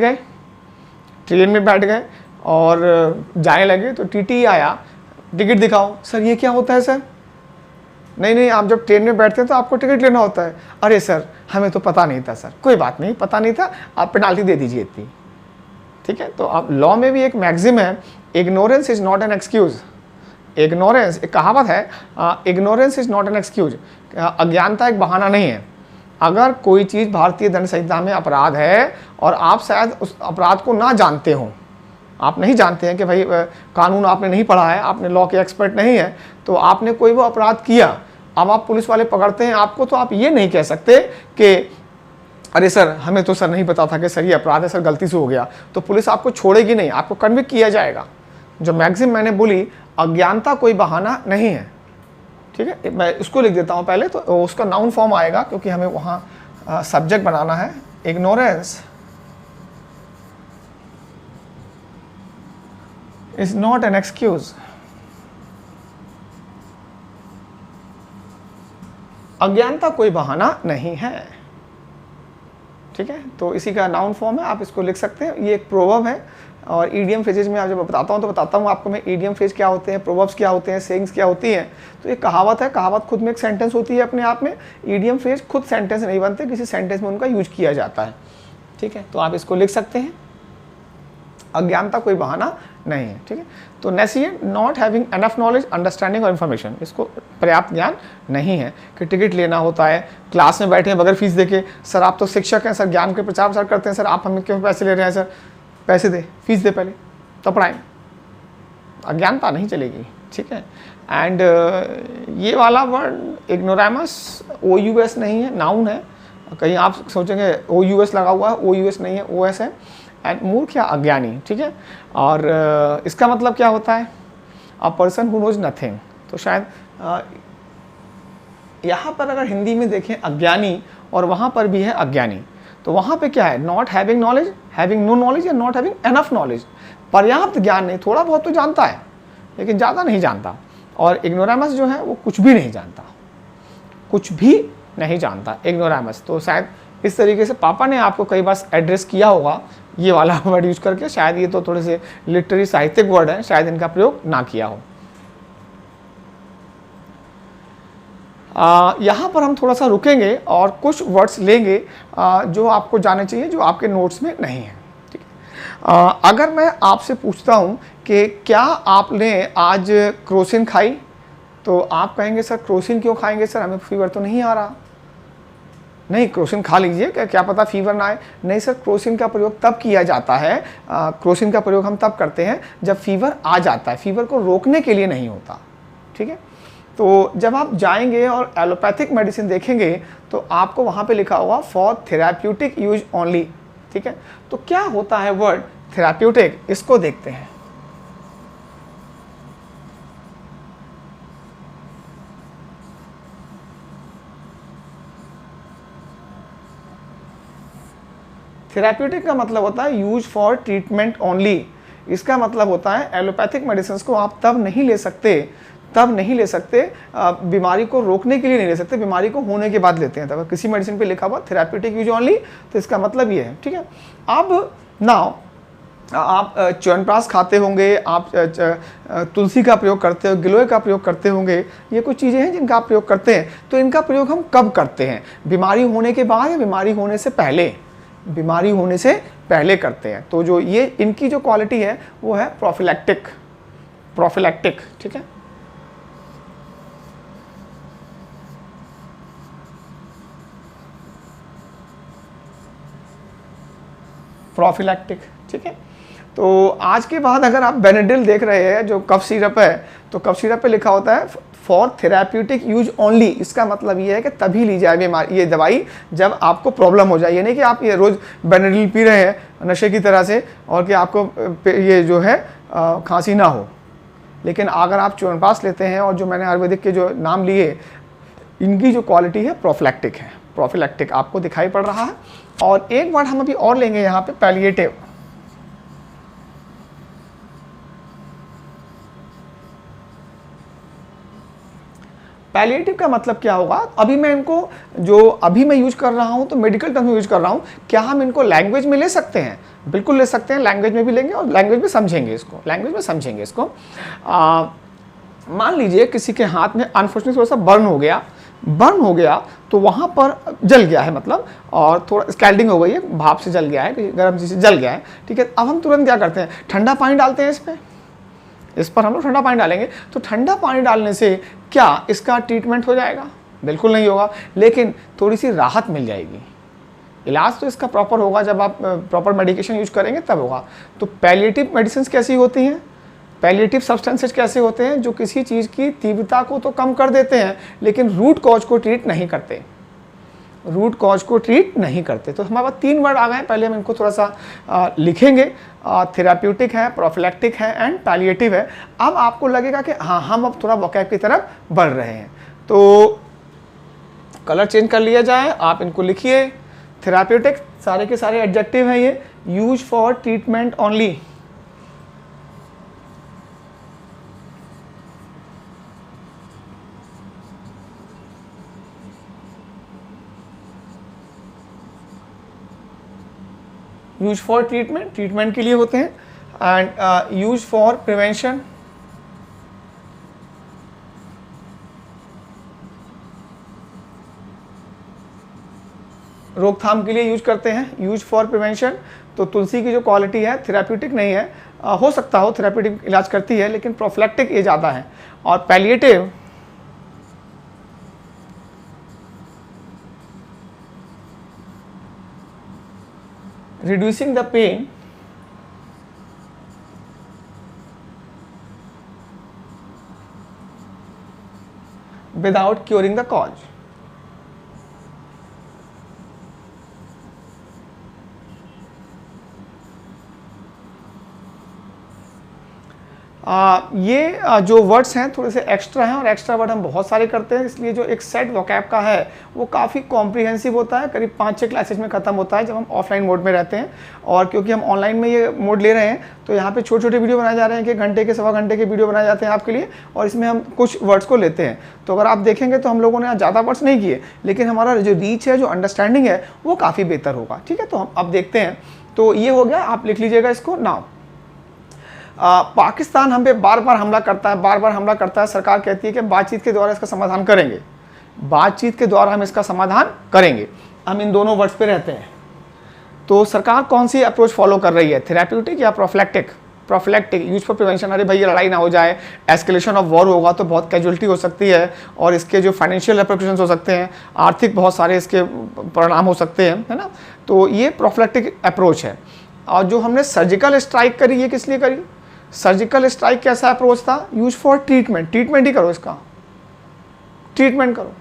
गए और जाने लगे, तो टीटी आया, टिकट दिखाओ। सर ये क्या होता है सर? नहीं, आप जब ट्रेन में बैठते हैं तो आपको टिकट लेना होता है। अरे सर हमें तो पता नहीं था सर। कोई बात नहीं, पता नहीं था, आप पेनाल्टी दे दीजिए इतनी। ठीक है, तो अब लॉ में भी एक मैक्सिम है, ignorance is not an excuse. Ignorance एक कहावत है, ignorance is not an excuse, अज्ञानता एक बहाना नहीं है। अगर कोई चीज़ भारतीय दंड संहिता में अपराध है और आप शायद उस अपराध को ना जानते हो, आप नहीं जानते हैं कि भाई कानून आपने नहीं पढ़ा है, आपने लॉ के एक्सपर्ट नहीं है, तो आपने कोई वो अपराध किया, अब आप पुलिस वाले पकड़ते हैं आपको, तो आप ये नहीं कह सकते कि अरे सर हमें तो सर नहीं पता था कि सर ये अपराध है, सर गलती से हो गया। तो पुलिस आपको छोड़ेगी नहीं, आपको कन्विक्ट किया जाएगा। जो मैक्सिम मैंने बोली, अज्ञानता कोई बहाना नहीं है। ठीक है, मैं उसको लिख देता हूँ पहले, तो उसका नाउन फॉर्म आएगा, क्योंकि हमें वहाँ सब्जेक्ट बनाना है। Ignorance is not an excuse. अज्ञानता कोई बहाना नहीं है। ठीक है, तो इसी का नाउन फॉर्म है, आप इसको लिख सकते हैं। ये एक प्रोवर्ब है, और ईडियम फ्रेजेज में आप जब बताता हूँ तो बताता हूँ आपको मैं ईडियम फ्रेज क्या होते हैं, प्रोवर्ब्स क्या होते हैं, सेइंग्स क्या होती हैं। तो ये कहावत है, कहावत खुद में एक सेंटेंस होती है अपने आप में। ईडियम फ्रेज खुद सेंटेंस नहीं बनते, किसी सेंटेंस में उनका यूज किया जाता है। ठीक है, तो आप इसको लिख सकते हैं, अज्ञानता कोई बहाना नहीं है। ठीक है, तो nescient, not having enough knowledge, understanding और इन्फॉर्मेशन, इसको पर्याप्त ज्ञान नहीं है कि टिकट लेना होता है, क्लास में बैठे हैं बगैर फीस देके, सर आप तो शिक्षक हैं सर, ज्ञान के प्रचार प्रसार करते हैं सर, आप हमें क्यों पैसे ले रहे हैं सर? पैसे दे, फीस दे पहले तो पढ़ाएं, अज्ञानता नहीं चलेगी। ठीक है, एंड ये वाला वर्ड इग्नोरामस, OUS नहीं है, नाउन है। कहीं आप सोचेंगे OUS लगा हुआ है, OUS नहीं है, OS है। एंड मूर्ख या अज्ञानी। ठीक है, और इसका मतलब क्या होता है, a person who knows nothing. तो शायद यहाँ पर अगर हिंदी में देखें अज्ञानी, और वहाँ पर भी है अज्ञानी, तो वहाँ पे क्या है, not having knowledge, having no knowledge, या नॉट हैविंग एनफ नॉलेज, पर्याप्त ज्ञान नहीं, थोड़ा बहुत तो जानता है लेकिन ज़्यादा नहीं जानता। और इग्नोरामस जो है वो कुछ भी नहीं जानता, कुछ भी नहीं जानता, इग्नोरामस। तो शायद इस तरीके से पापा ने आपको कई बार एड्रेस किया होगा ये वाला वर्ड यूज करके, शायद ये तो थोड़े से लिटरेरी साहित्यिक वर्ड है, शायद इनका प्रयोग ना किया हो। यहाँ पर हम थोड़ा सा रुकेंगे और कुछ वर्ड्स लेंगे जो आपको जाने चाहिए, जो आपके नोट्स में नहीं है। ठीक है, अगर मैं आपसे पूछता हूँ कि क्या आपने आज क्रोसिन खाई, तो आप कहेंगे सर क्रोसिन क्यों खाएंगे सर, हमें फीवर तो नहीं आ रहा। नहीं, क्रोसिन खा लीजिए, क्या पता फीवर ना आए। नहीं सर, क्रोसिन का प्रयोग तब किया जाता है, क्रोसिन का प्रयोग हम तब करते हैं जब फीवर आ जाता है, फीवर को रोकने के लिए नहीं होता। ठीक है, तो जब आप जाएंगे और एलोपैथिक मेडिसिन देखेंगे तो आपको वहाँ पे लिखा होगा फॉर थेराप्यूटिक यूज ओनली। ठीक है, तो क्या होता है वर्ड थेराप्यूटिक, इसको देखते हैं। थेराप्यूटिक का मतलब होता है यूज फॉर ट्रीटमेंट ओनली। इसका मतलब होता है एलोपैथिक मेडिसिन को आप तब नहीं ले सकते, बीमारी को रोकने के लिए नहीं ले सकते, बीमारी को होने के बाद लेते हैं। तब किसी मेडिसिन पे लिखा हुआ थेराप्यूटिक यूज ओनली, तो इसका मतलब ये है। ठीक है, अब नाउ आप च्यवनप्राश खाते होंगे, आप तुलसी का प्रयोग करते हो, गिलोय का प्रयोग करते होंगे, ये कुछ चीज़ें हैं जिनका आप प्रयोग करते हैं। तो इनका प्रयोग हम कब करते हैं, बीमारी होने के बाद या बीमारी होने से पहले? बीमारी होने से पहले करते हैं। तो जो ये इनकी जो क्वालिटी है वो है प्रोफिलैक्टिक। ठीक है, प्रोफिलैक्टिक। ठीक है, तो आज के बाद अगर आप बेनेडिल देख रहे हैं जो कफ सिरप है, तो कफ सिरप पे लिखा होता है फॉर थेराप्यूटिक यूज ओनली। इसका मतलब ये है कि तभी ली जाए बीमारी ये दवाई जब आपको प्रॉब्लम हो जाए। ये नहीं कि आप ये रोज़ बेनेडिल पी रहे हैं नशे की तरह से और कि आपको ये जो है खांसी ना हो। लेकिन अगर आप च्यवनप्राश लेते हैं और जो मैंने आयुर्वेदिक के जो नाम लिए, इनकी जो क्वालिटी है प्रोफिलैक्टिक है। प्रोफिलैक्टिक आपको दिखाई पड़ रहा है। और एक वर्ड हम अभी और लेंगे यहाँ पे, पैलिएटिव। पैलिएटिव का मतलब क्या होगा? अभी मैं इनको अभी मैं यूज कर रहा हूँ तो मेडिकल टर्म में यूज कर रहा हूँ, क्या हम इनको लैंग्वेज में ले सकते हैं? बिल्कुल ले सकते हैं, लैंग्वेज में भी लेंगे और लैंग्वेज में समझेंगे इसको। मान लीजिए किसी के हाथ में अनफॉर्चुनेटली थोड़ा सा बर्न हो गया तो वहाँ पर जल गया है, मतलब और थोड़ा स्कैल्डिंग हो गई है, भाप से जल गया है, गर्म चीज़ से जल गया है। ठीक है, अब हम तुरंत क्या करते हैं, ठंडा पानी डालते हैं इस पर हम लोग ठंडा पानी डालेंगे। तो ठंडा पानी डालने से क्या इसका ट्रीटमेंट हो जाएगा? बिल्कुल नहीं होगा, लेकिन थोड़ी सी राहत मिल जाएगी। इलाज तो इसका प्रॉपर होगा, जब आप प्रॉपर मेडिकेशन यूज करेंगे तब होगा। तो पैलिएटिव मेडिसिन कैसी होती हैं? पैलिएटिव सब्सटेंसेज कैसे होते हैं? जो किसी चीज़ की तीव्रता को तो कम कर देते हैं लेकिन रूट कॉज को ट्रीट नहीं करते। तो हमारे पास 3 वर्ड आ गए। पहले हम इनको थोड़ा सा लिखेंगे। थेराप्यूटिक है, प्रोफिलैक्टिक है एंड पैलिएटिव है। अब आपको लगेगा कि हाँ, हम अब थोड़ा वोकैब की तरफ बढ़ रहे हैं। तो कलर चेंज कर लिया जाए, आप इनको लिखिए। थेराप्यूटिक सारे के सारे एडजेक्टिव हैं ये। Use for treatment only, use for treatment के लिए होते हैं। एंड यूज फॉर प्रिवेंशन, रोकथाम के लिए यूज करते हैं। यूज फॉर प्रिवेंशन, तो तुलसी की जो क्वालिटी है थेराप्यूटिक नहीं है, हो सकता हो थेराप्यूटिक इलाज करती है लेकिन प्रोफिलैक्टिक ये ज़्यादा है। और palliative reducing the pain without curing the cause। ये जो वर्ड्स हैं थोड़े से एक्स्ट्रा हैं और एक्स्ट्रा वर्ड हम बहुत सारे करते हैं, इसलिए जो एक सेट वोकैब का है वो काफ़ी कॉम्प्रिहेंसिव होता है। करीब 5-6 क्लासेज में ख़त्म होता है जब हम ऑफलाइन मोड में रहते हैं। और क्योंकि हम ऑनलाइन में ये मोड ले रहे हैं तो यहाँ पे छोटे छोटे वीडियो बनाए जा रहे हैं कि घंटे के सवा घंटे के वीडियो बनाए जाते हैं आपके लिए, और इसमें हम कुछ वर्ड्स को लेते हैं। तो अगर आप देखेंगे तो हम लोगों ने ज़्यादा वर्ड्स नहीं किए, लेकिन हमारा जो रीच है, जो अंडरस्टैंडिंग है वो काफ़ी बेहतर होगा। ठीक है, तो हम अब देखते हैं। तो ये हो गया, आप लिख लीजिएगा इसको। नाउ पाकिस्तान हम पे बार बार हमला करता है। सरकार कहती है कि बातचीत के द्वारा इसका समाधान करेंगे, बातचीत के द्वारा हम इसका समाधान करेंगे। हम इन दोनों वर्ड्स पे रहते हैं। तो सरकार कौन सी अप्रोच फॉलो कर रही है, थेराप्यूटिक या prophylactic? Prophylactic, use for prevention. अरे भैया लड़ाई ना हो जाए, एस्केलेशन ऑफ वॉर होगा तो बहुत कैजुअलिटी हो सकती है और इसके जो फाइनेंशियल रिपरकशंस हो सकते हैं, आर्थिक बहुत सारे इसके परिणाम हो सकते हैं, है ना। तो ये प्रोफिलैक्टिक अप्रोच है। और जो हमने सर्जिकल स्ट्राइक करी, ये किस लिए करी? सर्जिकल स्ट्राइक कैसा अप्रोच था? Use for treatment. ट्रीटमेंट ही करो, इसका ट्रीटमेंट करो।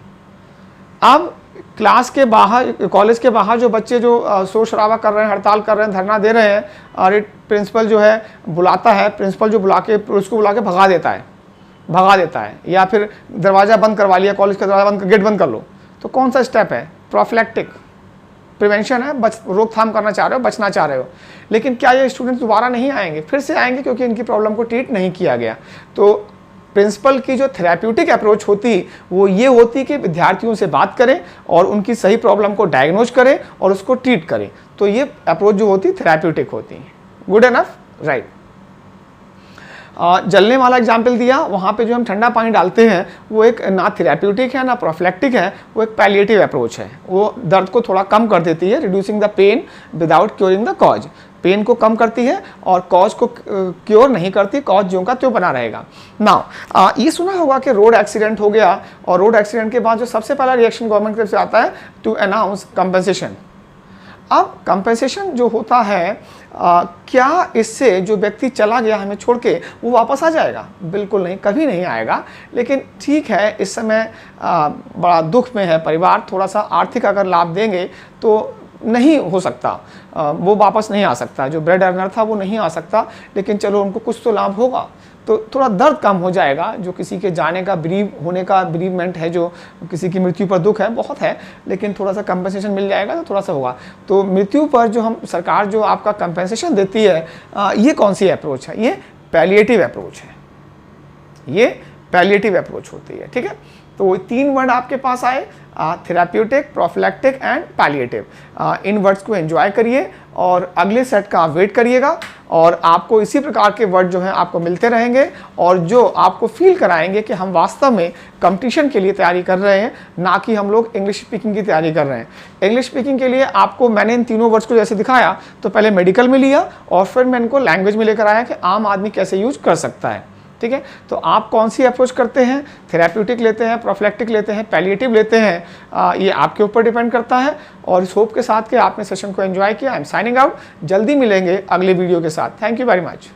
अब क्लास के बाहर, कॉलेज के बाहर जो बच्चे जो शोर शराबा कर रहे हैं, हड़ताल कर रहे हैं, धरना दे रहे हैं, और प्रिंसिपल जो है बुलाता है, प्रिंसिपल जो उसको बुला के भगा देता है, या फिर दरवाज़ा बंद करवा लिया, कॉलेज का दरवाज़ा गेट बंद कर लो। तो कौन सा स्टेप है? प्रोफिलैक्टिक, प्रिवेंशन है, रोकथाम करना चाह रहे हो, बचना चाह रहे हो। लेकिन क्या ये स्टूडेंट दोबारा नहीं आएंगे? फिर से आएंगे, क्योंकि इनकी प्रॉब्लम को ट्रीट नहीं किया गया। तो प्रिंसिपल की जो थेराप्यूटिक अप्रोच होती वो ये होती कि विद्यार्थियों से बात करें और उनकी सही प्रॉब्लम को डायग्नोज करें और उसको ट्रीट करें। तो ये अप्रोच जो होती थेराप्यूटिक होती है। Good enough, right. जलने वाला एग्जाम्पल दिया, वहाँ पे जो हम ठंडा पानी डालते हैं वो एक ना थेराप्यूटिक है ना प्रोफिलैक्टिक है, वो एक पैलिएटिव अप्रोच है। वो दर्द को थोड़ा कम कर देती है, reducing the pain without curing the cause. Pain को कम करती है और कॉज को क्योर नहीं करती, कॉज ज्यों का त्यों बना रहेगा। नाउ ये सुना होगा कि रोड एक्सीडेंट हो गया और रोड एक्सीडेंट के बाद जो सबसे पहला रिएक्शन गवर्नमेंट की तरफ से आता है टू अनाउंस कंपनसेशन। अब कंपनसेशन जो होता है, क्या इससे जो व्यक्ति चला गया हमें छोड़ के वो वापस आ जाएगा? बिल्कुल नहीं, कभी नहीं आएगा। लेकिन ठीक है, इस समय बड़ा दुख में है परिवार, थोड़ा सा आर्थिक अगर लाभ देंगे तो नहीं हो सकता, वो वापस नहीं आ सकता, जो ब्रेड अर्नर था वो नहीं आ सकता, लेकिन चलो उनको कुछ तो लाभ होगा, तो थोड़ा दर्द कम हो जाएगा। जो किसी के जाने का ब्रीव होने का ब्रीवमेंट है, जो किसी की मृत्यु पर दुख है, बहुत है, लेकिन थोड़ा सा कंपनसेशन मिल जाएगा तो थोड़ा सा होगा। तो मृत्यु पर जो हम सरकार जो आपका कंपनसेशन देती है, ये कौन सी अप्रोच है? ये पैलिएटिव अप्रोच है, ये पैलिएटिव अप्रोच होती है। ठीक है, तो 3 वर्ड आपके पास आए, therapeutic, prophylactic and palliative. In words को एंजॉय करिए और अगले सेट का वेट करिएगा, और आपको इसी प्रकार के वर्ड जो हैं आपको मिलते रहेंगे और जो आपको फील कराएंगे कि हम वास्तव में कंपटीशन के लिए तैयारी कर रहे हैं, ना कि हम लोग इंग्लिश स्पीकिंग की तैयारी कर रहे हैं। इंग्लिश स्पीकिंग के लिए आपको मैंने इन तीनों वर्ड्स को जैसे दिखाया, तो पहले मेडिकल में लिया और फिर मैं इनको लैंग्वेज में लेकर आया कि आम आदमी कैसे यूज कर सकता है। ठीक है, तो आप कौन सी अप्रोच करते हैं? थेराप्यूटिक लेते हैं, प्रोफिलैक्टिक लेते हैं, पैलिएटिव लेते हैं, ये आपके ऊपर डिपेंड करता है। और इस होप के साथ कि आपने सेशन को एंजॉय किया। I am signing out. जल्दी मिलेंगे अगले वीडियो के साथ। Thank you very much.